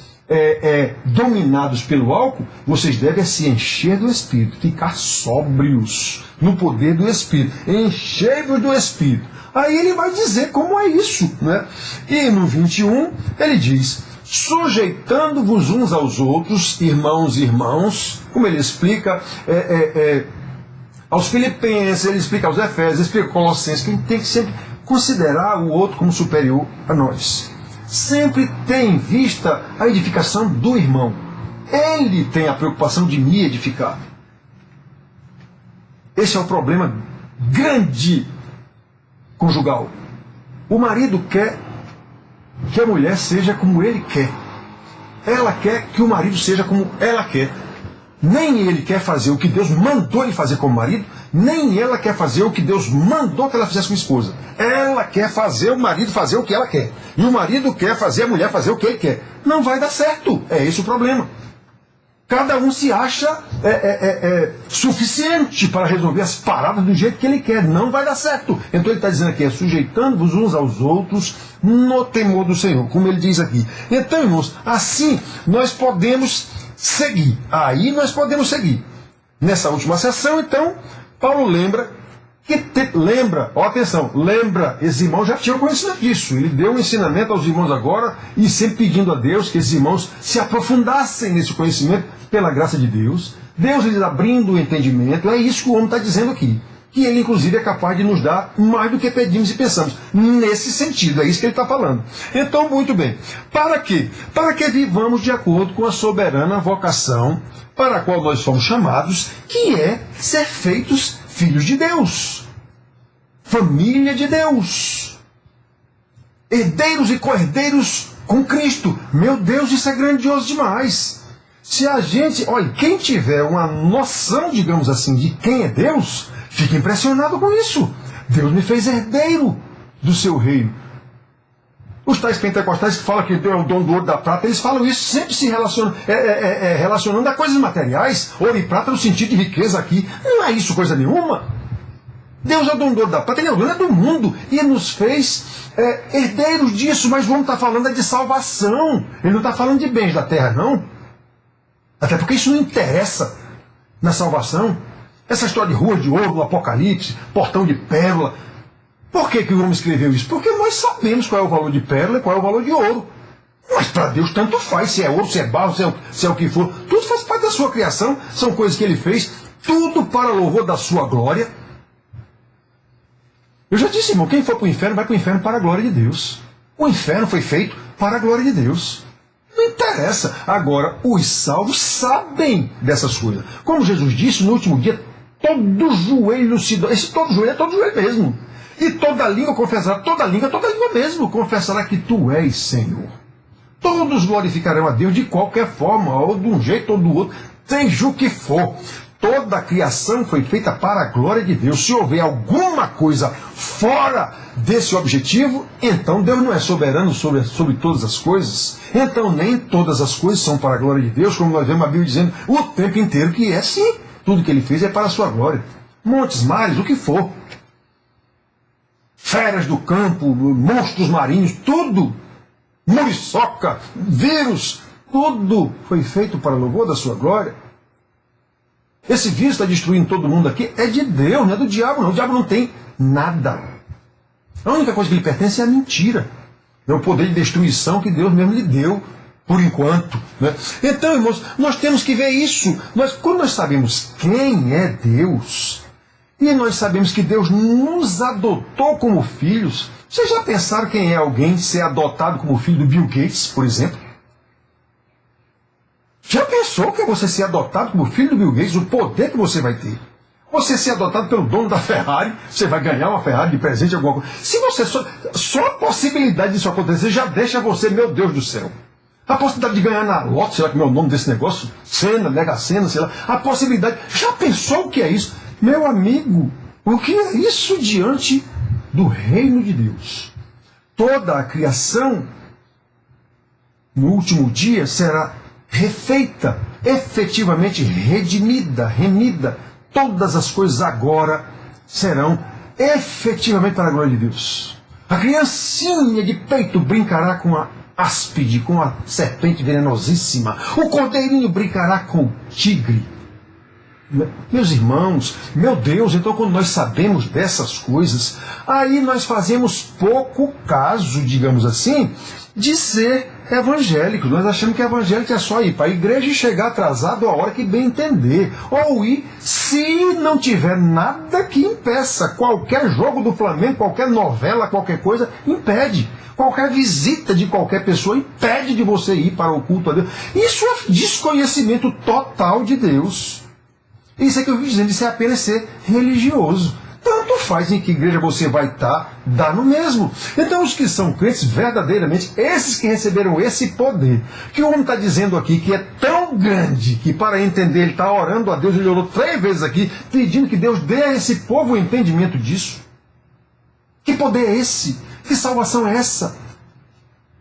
dominados pelo álcool, vocês devem se encher do Espírito, ficar sóbrios no poder do Espírito, enchei-vos do Espírito. Aí ele vai dizer como é isso, né? E no 21 ele diz: sujeitando-vos uns aos outros, irmãos, como ele explica aos Filipenses, ele explica aos Efésios, ele explica aos Colossenses, que a gente tem que sempre considerar o outro como superior a nós. Sempre tem em vista a edificação do irmão. Ele tem a preocupação de me edificar. Esse é o problema grande conjugal. O marido quer que a mulher seja como ele quer. Ela quer que o marido seja como ela quer. Nem ele quer fazer o que Deus mandou ele fazer como marido, nem ela quer fazer o que Deus mandou que ela fizesse como esposa. Ela quer fazer o marido fazer o que ela quer. E o marido quer fazer a mulher fazer o que ele quer. Não vai dar certo. É esse o problema. Cada um se acha suficiente para resolver as paradas do jeito que ele quer. Não vai dar certo. Então ele está dizendo aqui, sujeitando-vos uns aos outros no temor do Senhor, como ele diz aqui. Então, irmãos, assim nós podemos seguir. Aí nós podemos seguir. Nessa última sessão, então, Paulo lembra, esses irmãos já tinham conhecimento disso. Ele deu um ensinamento aos irmãos agora e sempre pedindo a Deus que esses irmãos se aprofundassem nesse conhecimento pela graça de Deus. Deus lhes abrindo o entendimento. É isso que o homem está dizendo aqui. Que ele, inclusive, é capaz de nos dar mais do que pedimos e pensamos. Nesse sentido, é isso que ele está falando. Então, muito bem. Para quê? Para que vivamos de acordo com a soberana vocação para a qual nós somos chamados, que é ser feitos filhos de Deus, família de Deus, herdeiros e co-herdeiros com Cristo. Meu Deus, isso é grandioso demais. Se a gente, olha, quem tiver uma noção, digamos assim, de quem é Deus, fica impressionado com isso. Deus me fez herdeiro do seu reino. Os tais pentecostais que falam que Deus é o dono do ouro e da prata, eles falam isso, sempre se relacionando a coisas materiais, ouro e prata no sentido de riqueza aqui. Não é isso coisa nenhuma. Deus é o dono do ouro e da prata, ele é o dono do mundo. E ele nos fez herdeiros disso, mas o homem está falando de salvação. Ele não está falando de bens da terra, não. Até porque isso não interessa na salvação. Essa história de rua de ouro, do Apocalipse, portão de pérola. Por que o homem escreveu isso? Porque nós sabemos qual é o valor de pérola e qual é o valor de ouro. Mas para Deus tanto faz, se é ouro, se é barro, se é o que for. Tudo faz parte da sua criação, são coisas que ele fez, tudo para louvor da sua glória. Eu já disse, irmão, quem for para o inferno, vai para o inferno para a glória de Deus. O inferno foi feito para a glória de Deus. Não interessa. Agora, os salvos sabem dessas coisas. Como Jesus disse, no último dia, todo joelho se dobra. Esse todo joelho é todo joelho mesmo. E toda língua confessará, toda língua mesmo, confessará que tu és Senhor. Todos glorificarão a Deus de qualquer forma, ou de um jeito ou do outro, seja o que for. Toda a criação foi feita para a glória de Deus. Se houver alguma coisa fora desse objetivo, então Deus não é soberano sobre todas as coisas. Então nem todas as coisas são para a glória de Deus, como nós vemos a Bíblia dizendo o tempo inteiro que é sim. Tudo que ele fez é para a sua glória. Montes, mares, o que for. Feras do campo, monstros marinhos, tudo. Muriçoca, vírus, tudo foi feito para o louvor da sua glória. Esse vírus está destruindo todo mundo aqui, é de Deus, não é do diabo não. O diabo não tem nada. A única coisa que lhe pertence é a mentira. É o poder de destruição que Deus mesmo lhe deu, por enquanto. Né? Então, irmãos, nós temos que ver isso. Quando nós sabemos quem é Deus, e nós sabemos que Deus nos adotou como filhos, vocês já pensaram quem é alguém ser adotado como filho do Bill Gates, por exemplo? Já pensou que é você ser adotado como filho do Bill Gates, o poder que você vai ter? Você ser adotado pelo dono da Ferrari, você vai ganhar uma Ferrari de presente, alguma coisa. Se você só a possibilidade disso acontecer já deixa você, meu Deus do céu. A possibilidade de ganhar na lote, sei lá como é o nome desse negócio, Sena, Mega Sena, sei lá. A possibilidade, já pensou o que é isso? Meu amigo, o que é isso diante do reino de Deus? Toda a criação, no último dia, será refeita, efetivamente redimida, remida. Todas as coisas agora serão efetivamente para a glória de Deus. A criancinha de peito brincará com a áspide, com a serpente venenosíssima. O cordeirinho brincará com o tigre. Meus irmãos, meu Deus, então quando nós sabemos dessas coisas, aí nós fazemos pouco caso, digamos assim, de ser evangélicos. Nós achamos que evangélico é só ir para a igreja e chegar atrasado a hora que bem entender. Ou ir, se não tiver nada que impeça. Qualquer jogo do Flamengo, qualquer novela, qualquer coisa, impede. Qualquer visita de qualquer pessoa impede de você ir para o culto a Deus. Isso é desconhecimento total de Deus. Isso é que eu estou dizendo, isso é apenas ser religioso. Tanto faz em que igreja você vai estar, dá no mesmo. Então os que são crentes verdadeiramente, esses que receberam esse poder, que o homem está dizendo aqui que é tão grande, que para entender ele está orando a Deus, ele orou 3 vezes aqui, pedindo que Deus dê a esse povo o entendimento disso. Que poder é esse? Que salvação é essa?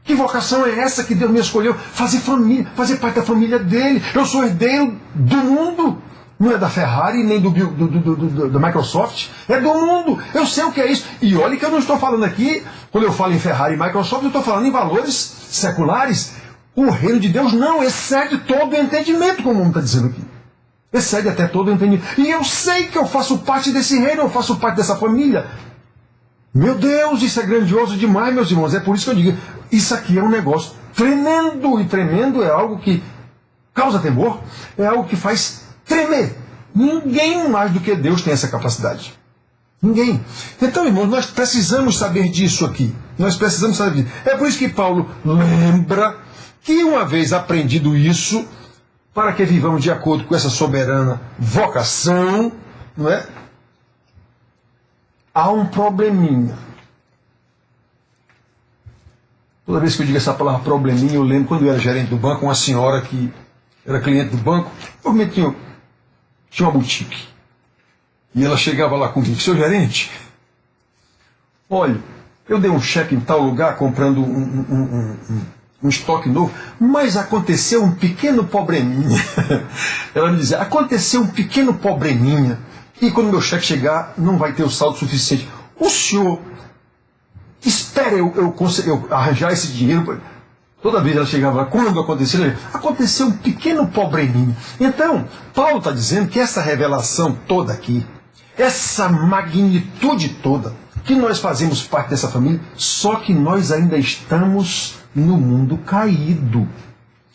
Que vocação é essa que Deus me escolheu? Fazer família, fazer parte da família dele. Eu sou herdeiro do mundo. Não é da Ferrari, nem da Microsoft. É do mundo. Eu sei o que é isso. E olha que eu não estou falando aqui, quando eu falo em Ferrari e Microsoft, eu estou falando em valores seculares. O reino de Deus não excede todo o entendimento, como o mundo está dizendo aqui. Excede até todo o entendimento. E eu sei que eu faço parte desse reino, eu faço parte dessa família. Meu Deus, isso é grandioso demais, meus irmãos. É por isso que eu digo, isso aqui é um negócio tremendo. E tremendo é algo que causa temor, é algo que faz tremer. Ninguém mais do que Deus tem essa capacidade. Ninguém. Então, irmãos, nós precisamos saber disso aqui. Nós precisamos saber disso. É por isso que Paulo lembra que, uma vez aprendido isso, para que vivamos de acordo com essa soberana vocação, não é? Há um probleminha. Toda vez que eu digo essa palavra probleminha, eu lembro quando eu era gerente do banco, uma senhora que era cliente do banco, provavelmente tinha uma boutique. E ela chegava lá comigo: seu gerente, olha, eu dei um cheque em tal lugar comprando um estoque novo, mas aconteceu um pequeno probleminha. Ela me dizia: aconteceu um pequeno probleminha, e quando meu cheque chegar, não vai ter o saldo suficiente. O senhor espera eu arranjar esse dinheiro. Toda vez ela chegava lá, quando aconteceu um pequeno probleminha. Então, Paulo está dizendo que essa revelação toda aqui, essa magnitude toda, que nós fazemos parte dessa família, só que nós ainda estamos no mundo caído.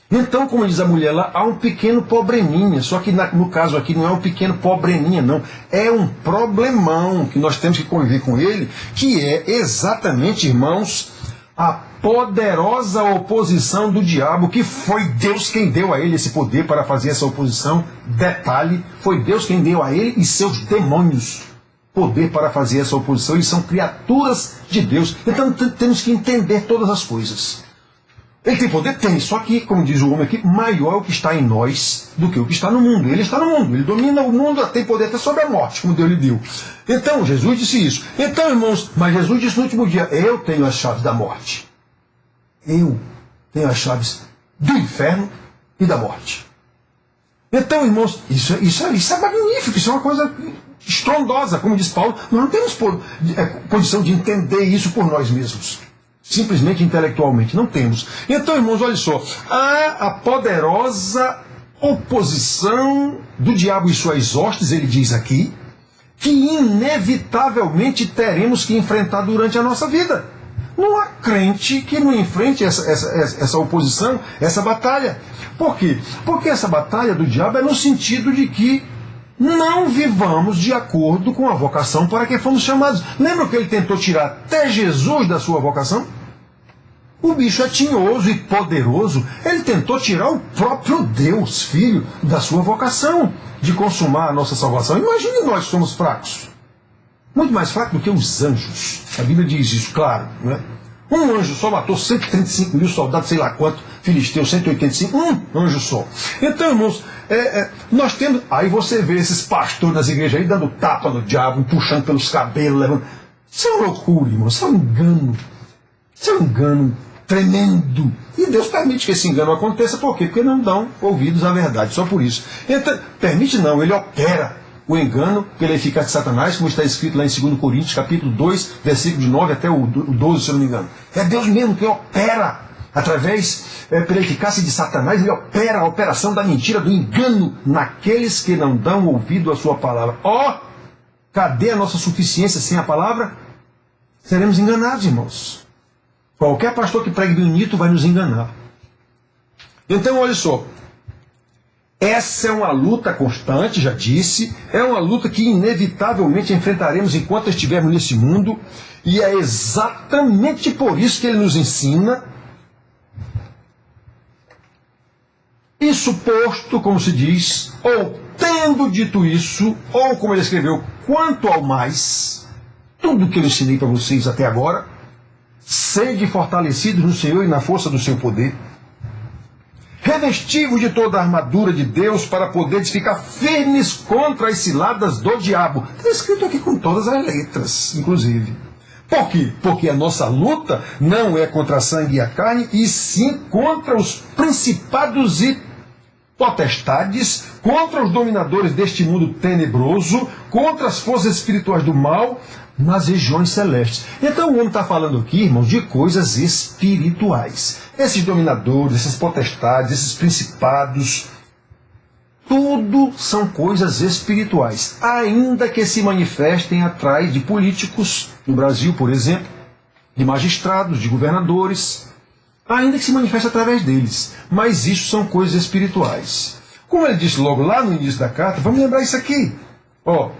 Então, como diz a mulher lá, há um pequeno probleminha, só que no caso aqui não é um pequeno probleminha, não. É um problemão que nós temos que conviver com ele, que é exatamente, irmãos, a poderosa oposição do diabo, que foi Deus quem deu a ele esse poder para fazer essa oposição. Detalhe, foi Deus quem deu a ele e seus demônios poder para fazer essa oposição. Eles são criaturas de Deus. Então temos que entender todas as coisas. Ele tem poder? Tem, só que, como diz o homem aqui, maior é o que está em nós do que o que está no mundo. Ele está no mundo, ele domina o mundo, tem poder até sobre a morte, como Deus lhe deu. Então, Jesus disse isso. Então, irmãos, mas Jesus disse no último dia: eu tenho as chaves da morte. Eu tenho as chaves do inferno e da morte. Então, irmãos, isso é magnífico, isso é uma coisa estrondosa, como diz Paulo. Nós não temos condição de entender isso por nós mesmos. Simplesmente intelectualmente, não temos. Então, irmãos, olha só, há a poderosa oposição do diabo e suas hostes, ele diz aqui, que inevitavelmente teremos que enfrentar durante a nossa vida. Não há crente que não enfrente essa oposição, essa batalha. Por quê? Porque essa batalha do diabo é no sentido de que não vivamos de acordo com a vocação para que fomos chamados. Lembra que ele tentou tirar até Jesus da sua vocação? O bicho é tinhoso e poderoso. Ele tentou tirar o próprio Deus, Filho, da sua vocação de consumar a nossa salvação. Imagine nós que somos fracos. Muito mais fracos do que os anjos. A Bíblia diz isso, claro. Não é? Um anjo só matou 135 mil soldados, sei lá quanto, filisteus, 185. Um anjo só. Então, irmãos, nós temos... Aí você vê esses pastores das igrejas aí dando tapa no diabo, puxando pelos cabelos, levando... Isso é uma loucura, irmão. Isso é um engano. Isso é um engano tremendo. E Deus permite que esse engano aconteça. Por quê? Porque não dão ouvidos à verdade. Só por isso. Então, permite não, ele opera o engano pela eficácia de Satanás, como está escrito lá em 2 Coríntios, capítulo 2, versículo de 9 até o 12, se eu não me engano. É Deus mesmo que opera através, pela eficácia de Satanás, ele opera a operação da mentira, do engano, naqueles que não dão ouvido à sua palavra. Cadê a nossa suficiência sem a palavra? Seremos enganados, irmãos. Qualquer pastor que pregue bonito vai nos enganar. Então, olha só. Essa é uma luta constante, já disse. É uma luta que inevitavelmente enfrentaremos enquanto estivermos nesse mundo. E é exatamente por isso que ele nos ensina. Isso posto, como se diz, ou tendo dito isso, ou como ele escreveu, quanto ao mais, tudo que eu ensinei para vocês até agora, sede fortalecidos no Senhor e na força do seu poder, revestivos de toda a armadura de Deus para poderes ficar firmes contra as ciladas do diabo. Está escrito aqui com todas as letras, inclusive. Por quê? Porque a nossa luta não é contra a sangue e a carne, e sim contra os principados e potestades, contra os dominadores deste mundo tenebroso, contra as forças espirituais do mal nas regiões celestes. Então o homem está falando aqui, irmãos, de coisas espirituais. Esses dominadores, essas potestades, esses principados, tudo são coisas espirituais, ainda que se manifestem atrás de políticos, no Brasil, por exemplo, de magistrados, de governadores, ainda que se manifeste através deles. Mas isso são coisas espirituais. Como ele disse logo lá no início da carta, vamos lembrar isso aqui. Ó,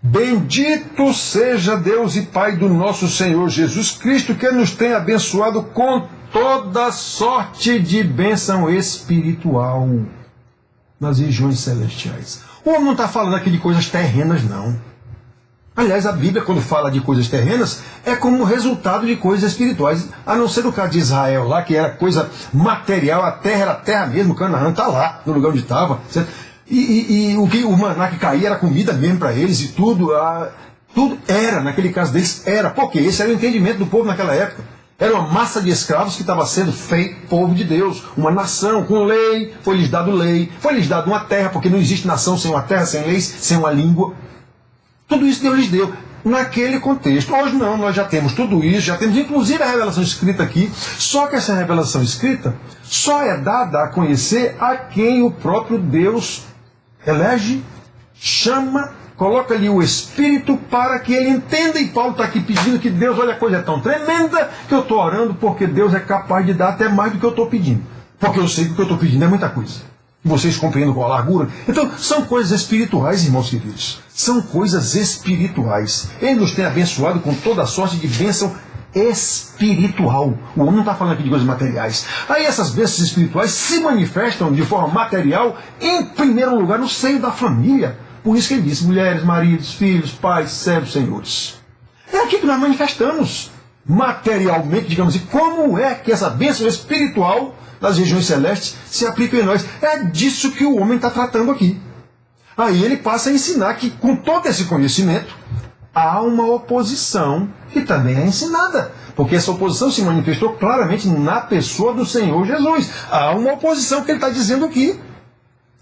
bendito seja Deus e Pai do nosso Senhor Jesus Cristo, que nos tem abençoado com toda sorte de bênção espiritual nas regiões celestiais. O homem não está falando aqui de coisas terrenas, não. Aliás, a Bíblia, quando fala de coisas terrenas, é como resultado de coisas espirituais, a não ser o caso de Israel lá, que era coisa material, a terra era a terra mesmo, Canaã está lá, no lugar onde estava. E o maná que caía era comida mesmo para eles, e tudo era, naquele caso deles, era. Porque esse era o entendimento do povo naquela época. Era uma massa de escravos que estava sendo feito povo de Deus, uma nação com lei, foi-lhes dado lei, foi-lhes dado uma terra, porque não existe nação sem uma terra, sem leis, sem uma língua. Tudo isso Deus lhes deu, naquele contexto. Hoje não, nós já temos tudo isso, já temos inclusive a revelação escrita aqui, só que essa revelação escrita só é dada a conhecer a quem o próprio Deus elege, chama, coloca ali o Espírito para que ele entenda, e Paulo está aqui pedindo que Deus, olha, a coisa é tão tremenda que eu estou orando, porque Deus é capaz de dar até mais do que eu estou pedindo, porque eu sei que o que eu estou pedindo é muita coisa. Vocês compreendem com a largura? Então, são coisas espirituais, irmãos queridos. São coisas espirituais. Ele nos tem abençoado com toda a sorte de bênção espiritual. O homem não está falando aqui de coisas materiais. Aí essas bênçãos espirituais se manifestam de forma material, em primeiro lugar, no seio da família. Por isso que ele disse, mulheres, maridos, filhos, pais, servos, senhores. É aqui que nós manifestamos materialmente, digamos assim, como é que essa bênção espiritual das regiões celestes se aplica em nós. É disso que o homem está tratando aqui. Aí ele passa a ensinar que, com todo esse conhecimento, há uma oposição que também é ensinada. Porque essa oposição se manifestou claramente na pessoa do Senhor Jesus. Há uma oposição que ele está dizendo aqui.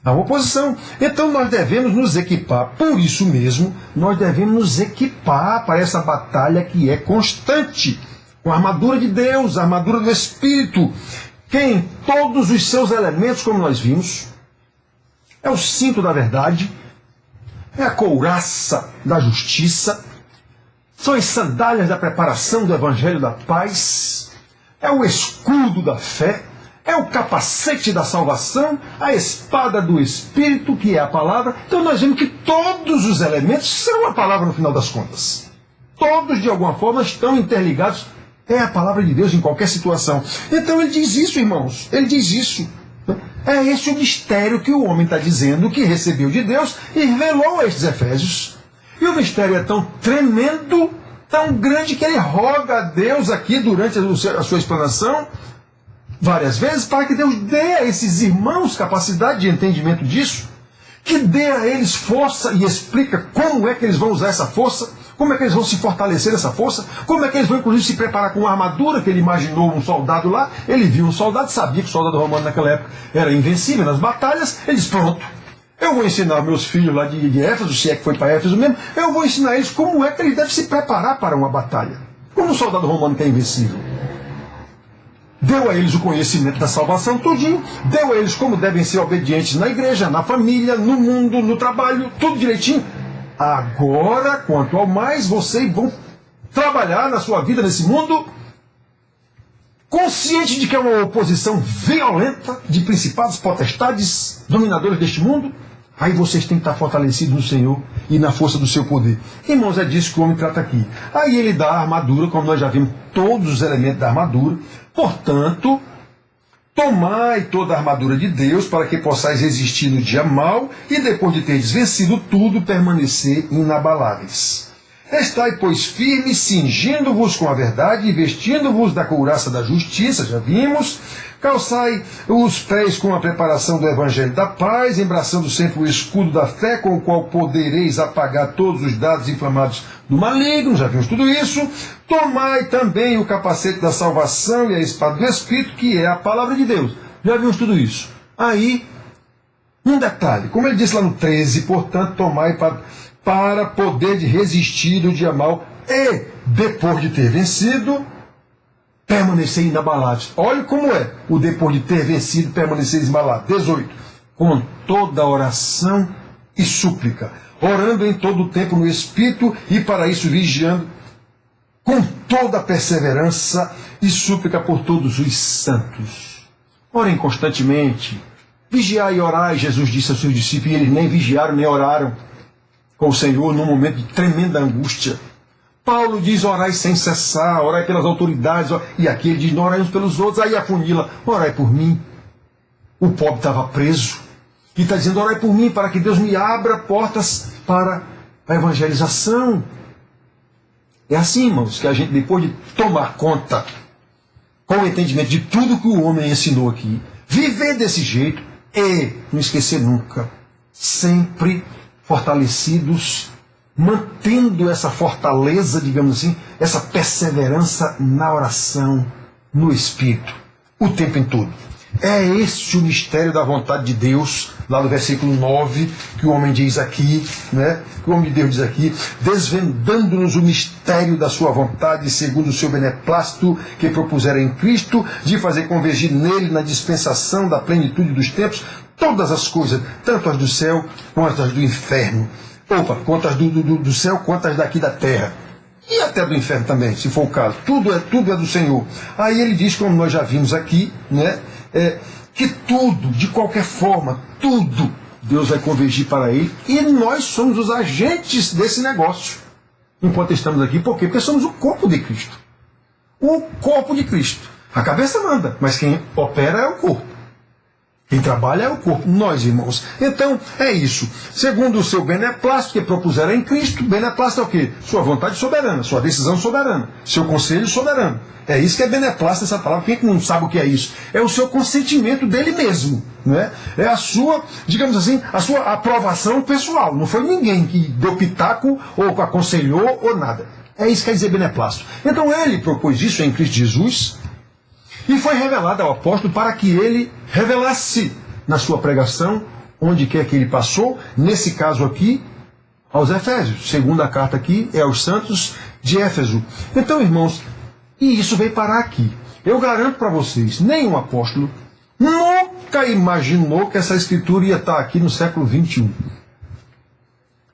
Há uma oposição. Então nós devemos nos equipar. Por isso mesmo, nós devemos nos equipar para essa batalha que é constante. Com a armadura de Deus, a armadura do Espírito, que em todos os seus elementos, como nós vimos, é o cinto da verdade, é a couraça da justiça, são as sandálias da preparação do evangelho da paz, é o escudo da fé, é o capacete da salvação, a espada do Espírito, que é a palavra. Então nós vemos que todos os elementos são a palavra no final das contas. Todos, de alguma forma, estão interligados. É a palavra de Deus em qualquer situação. Então ele diz isso, irmãos. Ele diz isso. É esse o mistério que o homem está dizendo, que recebeu de Deus e revelou a estes Efésios. E o mistério é tão tremendo, tão grande, que ele roga a Deus aqui durante a sua explanação, várias vezes, para que Deus dê a esses irmãos capacidade de entendimento disso, que dê a eles força e explica como é que eles vão usar essa força, como é que eles vão se fortalecer essa força, como é que eles vão, inclusive, se preparar com uma armadura, que ele imaginou um soldado lá, ele viu um soldado, sabia que o soldado romano naquela época era invencível nas batalhas, ele disse, pronto, eu vou ensinar meus filhos lá de Éfeso, se é que foi para Éfeso mesmo, eu vou ensinar eles como é que eles devem se preparar para uma batalha, como um soldado romano que é invencível. Deu a eles o conhecimento da salvação tudinho, deu a eles como devem ser obedientes na igreja, na família, no mundo, no trabalho, tudo direitinho. Agora, quanto ao mais, vocês vão trabalhar na sua vida nesse mundo, consciente de que é uma oposição violenta de principados, potestades, dominadores deste mundo. Aí vocês têm que estar fortalecidos no Senhor e na força do seu poder. Irmãos, é disso que o homem trata aqui. Aí ele dá a armadura, como nós já vimos, todos os elementos da armadura. Portanto, tomai toda a armadura de Deus para que possais resistir no dia mau e, depois de teres vencido tudo, permanecer inabaláveis. Estai, pois, firmes, cingindo-vos com a verdade e vestindo-vos da couraça da justiça, já vimos, Calçai os pés com a preparação do evangelho da paz, embraçando sempre o escudo da fé, com o qual podereis apagar todos os dados inflamados do maligno. Já vimos tudo isso. Tomai também o capacete da salvação e a espada do Espírito, que é a palavra de Deus. Já vimos tudo isso. Aí, um detalhe, como ele disse lá no 13, portanto, tomai para poder resistir no dia mau e, depois de ter vencido, permanecer inabalados. Olha como é o depois de ter vencido, permanecer inabalado. 18. Com toda oração e súplica, orando em todo o tempo no Espírito e para isso vigiando com toda perseverança e súplica por todos os santos. Orem constantemente. Vigiai e orai, Jesus disse aos seus discípulos, e eles nem vigiaram nem oraram com o Senhor num momento de tremenda angústia. Paulo diz, orai sem cessar, orai pelas autoridades, e aqui ele diz, não orai uns pelos outros, aí afunila, orai por mim. O pobre estava preso, e está dizendo, orai por mim, para que Deus me abra portas para a evangelização. É assim, irmãos, que a gente, depois de tomar conta, com o entendimento de tudo que o homem ensinou aqui, viver desse jeito, e não esquecer nunca, sempre fortalecidos, mantendo essa fortaleza, digamos assim, essa perseverança na oração, no Espírito, o tempo em todo. É este o mistério da vontade de Deus, lá no versículo 9, que o homem diz aqui, né? Que o homem de Deus diz aqui, desvendando-nos o mistério da sua vontade, segundo o seu beneplácito que propusera em Cristo, de fazer convergir nele, na dispensação da plenitude dos tempos, todas as coisas, tanto as do céu quanto as do inferno. Quanto as do céu, quanto as daqui da terra. E até do inferno também, se for o caso. Tudo é do Senhor. Aí ele diz, como nós já vimos aqui, né? Que tudo, de qualquer forma, tudo, Deus vai convergir para ele, e nós somos os agentes desse negócio, enquanto estamos aqui. Por quê? Porque somos o corpo de Cristo. O corpo de Cristo. A cabeça manda, mas quem opera é o corpo. Quem trabalha é o corpo, nós, irmãos. Então, é isso. Segundo o seu beneplácito que propuseram em Cristo, beneplácito é o quê? Sua vontade soberana, sua decisão soberana, seu conselho soberano. É isso que é beneplácito, essa palavra. Quem não sabe o que é isso? É o seu consentimento dele mesmo. Né? É a sua, digamos assim, a sua aprovação pessoal. Não foi ninguém que deu pitaco, ou aconselhou, ou nada. É isso que quer dizer beneplácito. Então ele propôs isso em Cristo Jesus, e foi revelado ao apóstolo para que ele revelasse na sua pregação, onde quer que ele passou, nesse caso aqui, aos Efésios. Segunda carta aqui é aos santos de Éfeso. Então, irmãos, e isso veio parar aqui. Eu garanto para vocês, nenhum apóstolo nunca imaginou que essa escritura ia estar aqui no século 21.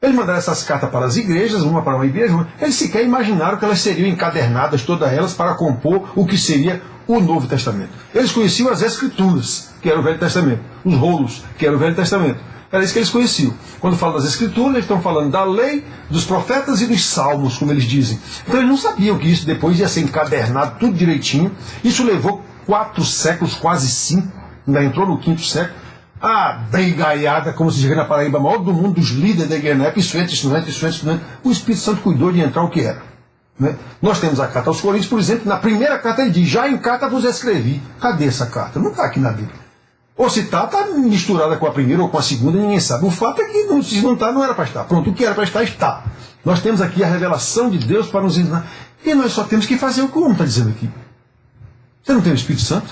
Eles mandaram essas cartas para as igrejas, uma para uma igreja, eles sequer imaginaram que elas seriam encadernadas, todas elas, para compor o que seria o Novo Testamento. Eles conheciam as Escrituras, que era o Velho Testamento, os rolos, que era o Velho Testamento. Era isso que eles conheciam. Quando falam das Escrituras, eles estão falando da lei, dos profetas e dos salmos, como eles dizem. Então eles não sabiam que isso depois ia ser encadernado tudo direitinho. Isso levou 4 séculos, quase 5, ainda entrou no 5º século. A brigaiada, como se diz na Paraíba, maior do mundo, dos líderes da igreja, na época, estudante. O Espírito Santo cuidou de entrar o que era. Né? Nós temos a carta aos Coríntios, por exemplo, na primeira carta ele diz, já em carta vos escrevi. Cadê essa carta? Não está aqui na Bíblia. Ou se está misturada com a primeira ou com a segunda, ninguém sabe. O fato é que se não está, não era para estar. Pronto, o que era para estar, está. Nós temos aqui a revelação de Deus para nos ensinar. E nós só temos que fazer o que o homem está dizendo aqui. Você não tem o Espírito Santo?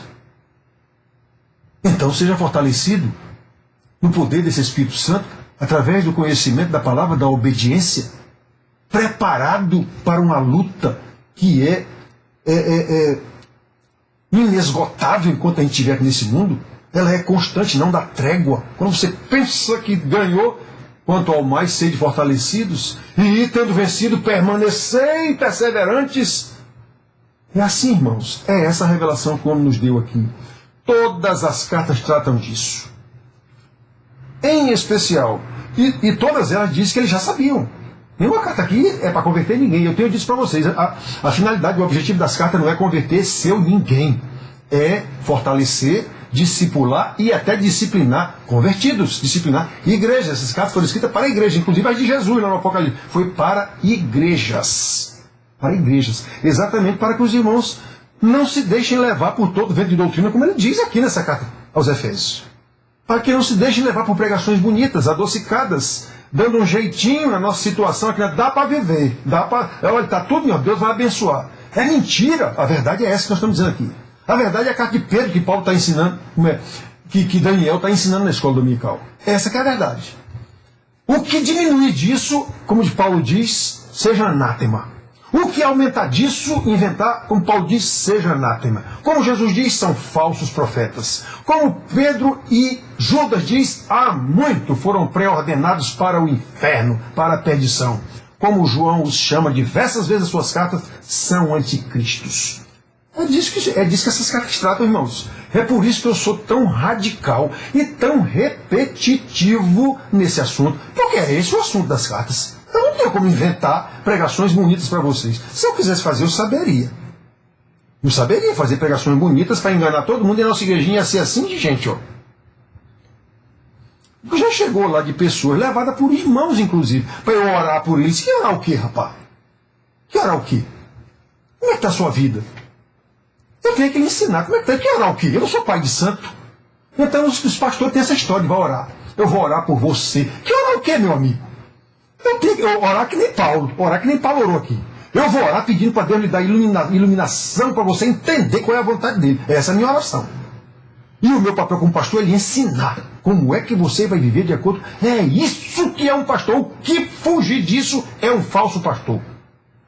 Então seja fortalecido no poder desse Espírito Santo, através do conhecimento da palavra, da obediência, preparado para uma luta que é inesgotável enquanto a gente estiver aqui nesse mundo. Ela é constante, não dá trégua. Quando você pensa que ganhou, quanto ao mais sede fortalecidos, e tendo vencido, permanecei perseverantes. É assim, irmãos, é essa a revelação que o homem nos deu aqui. Todas as cartas tratam disso. Em especial, e todas elas dizem que eles já sabiam. Nenhuma carta aqui é para converter ninguém. Eu tenho dito para vocês, a finalidade, o objetivo das cartas não é converter seu ninguém. É fortalecer, discipular e até disciplinar convertidos, disciplinar igrejas. Essas cartas foram escritas para a igreja, inclusive as de Jesus lá no Apocalipse. Foi para igrejas. Para igrejas. Exatamente para que os irmãos não se deixem levar por todo vento de doutrina, como ele diz aqui nessa carta aos Efésios. Para que não se deixem levar por pregações bonitas, adocicadas, dando um jeitinho na nossa situação, que dá para viver, olha, está tudo, meu Deus vai abençoar. É mentira, a verdade é essa que nós estamos dizendo aqui. A verdade é a carta de Pedro que Paulo está ensinando, que Daniel está ensinando na escola dominical. Essa que é a verdade. O que diminui disso, como Paulo diz, seja anátema. O que aumentar disso, inventar, como Paulo diz, seja anátema. Como Jesus diz, são falsos profetas. Como Pedro e Judas diz, há muito foram pré-ordenados para o inferno, para a perdição. Como João os chama diversas vezes em suas cartas, são anticristos. É disso que essas cartas tratam, irmãos. É por isso que eu sou tão radical e tão repetitivo nesse assunto, porque é esse o assunto das cartas. Eu não tenho como inventar pregações bonitas para vocês. Se eu quisesse fazer, eu saberia. Eu saberia fazer pregações bonitas para enganar todo mundo, e a nossa igrejinha ia ser assim de gente, ó. Já chegou lá de pessoas, levadas por irmãos, inclusive, para eu orar por eles. Que orar o quê, rapaz? Que orar o quê? Como é que está a sua vida? Eu tenho que lhe ensinar como é que está. Que orar o quê? Eu não sou pai de santo. Então os pastores têm essa história de vai orar. Eu vou orar por você. Que orar o quê, meu amigo? Eu tenho que orar que nem Paulo. Orar que nem Paulo orou aqui. Eu vou orar pedindo para Deus lhe dar iluminação para você entender qual é a vontade dele. Essa é a minha oração. E o meu papel como pastor é lhe ensinar como é que você vai viver de acordo. É isso que é um pastor. O que fugir disso é um falso pastor.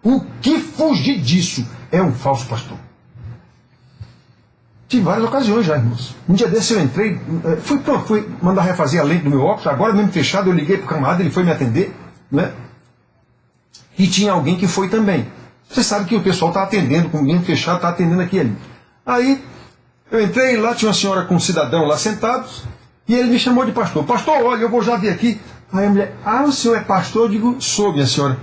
O que fugir disso é um falso pastor. Tive várias ocasiões já, irmãos. Um dia desse eu entrei, fui mandar refazer a lente do meu óculos, agora mesmo fechado, eu liguei para o camarada, ele foi me atender, né? E tinha alguém que foi também. Você sabe que o pessoal está atendendo, com o lente fechado, está atendendo aqui e ali. Aí, eu entrei lá, tinha uma senhora com um cidadão lá sentados, e ele me chamou de pastor. Pastor, olha, eu vou já vir aqui. Aí a mulher, o senhor é pastor? Eu digo, sou, minha senhora.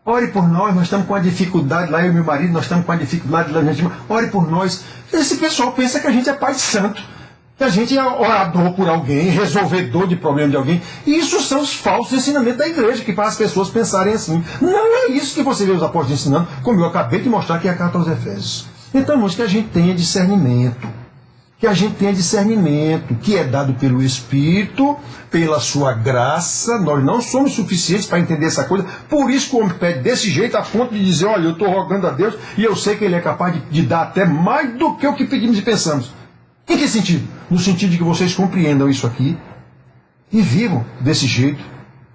Ore por nós estamos com uma dificuldade lá, eu e meu marido, nós estamos com uma dificuldade lá, ore por nós. Esse pessoal pensa que a gente é pai de santo, que a gente é orador por alguém, resolvedor de problema de alguém. E isso são os falsos ensinamentos da igreja, que faz as pessoas pensarem assim. Não é isso que você vê os apóstolos ensinando, como eu acabei de mostrar aqui a carta aos Efésios. Então, irmãos, que a gente tenha discernimento. Que a gente tenha discernimento, que é dado pelo Espírito, pela sua graça. Nós não somos suficientes para entender essa coisa. Por isso que o homem pede desse jeito, a ponto de dizer, olha, eu estou rogando a Deus e eu sei que Ele é capaz de dar até mais do que o que pedimos e pensamos. Em que sentido? No sentido de que vocês compreendam isso aqui e vivam desse jeito,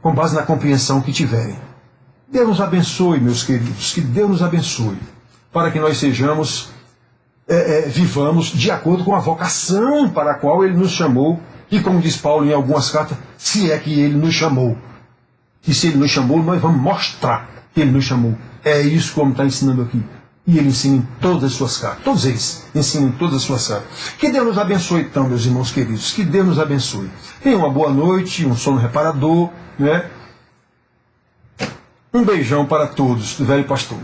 com base na compreensão que tiverem. Deus nos abençoe, meus queridos, que Deus nos abençoe, para que nós sejamos... vivamos de acordo com a vocação para a qual Ele nos chamou, e como diz Paulo em algumas cartas, se é que Ele nos chamou. E se Ele nos chamou, nós vamos mostrar que Ele nos chamou. É isso que o homem está ensinando aqui. E Ele ensina em todas as suas cartas. Todos eles ensinam em todas as suas cartas. Que Deus nos abençoe então, meus irmãos queridos. Que Deus nos abençoe. Tenha uma boa noite, um sono reparador, né? Um beijão para todos, do velho pastor.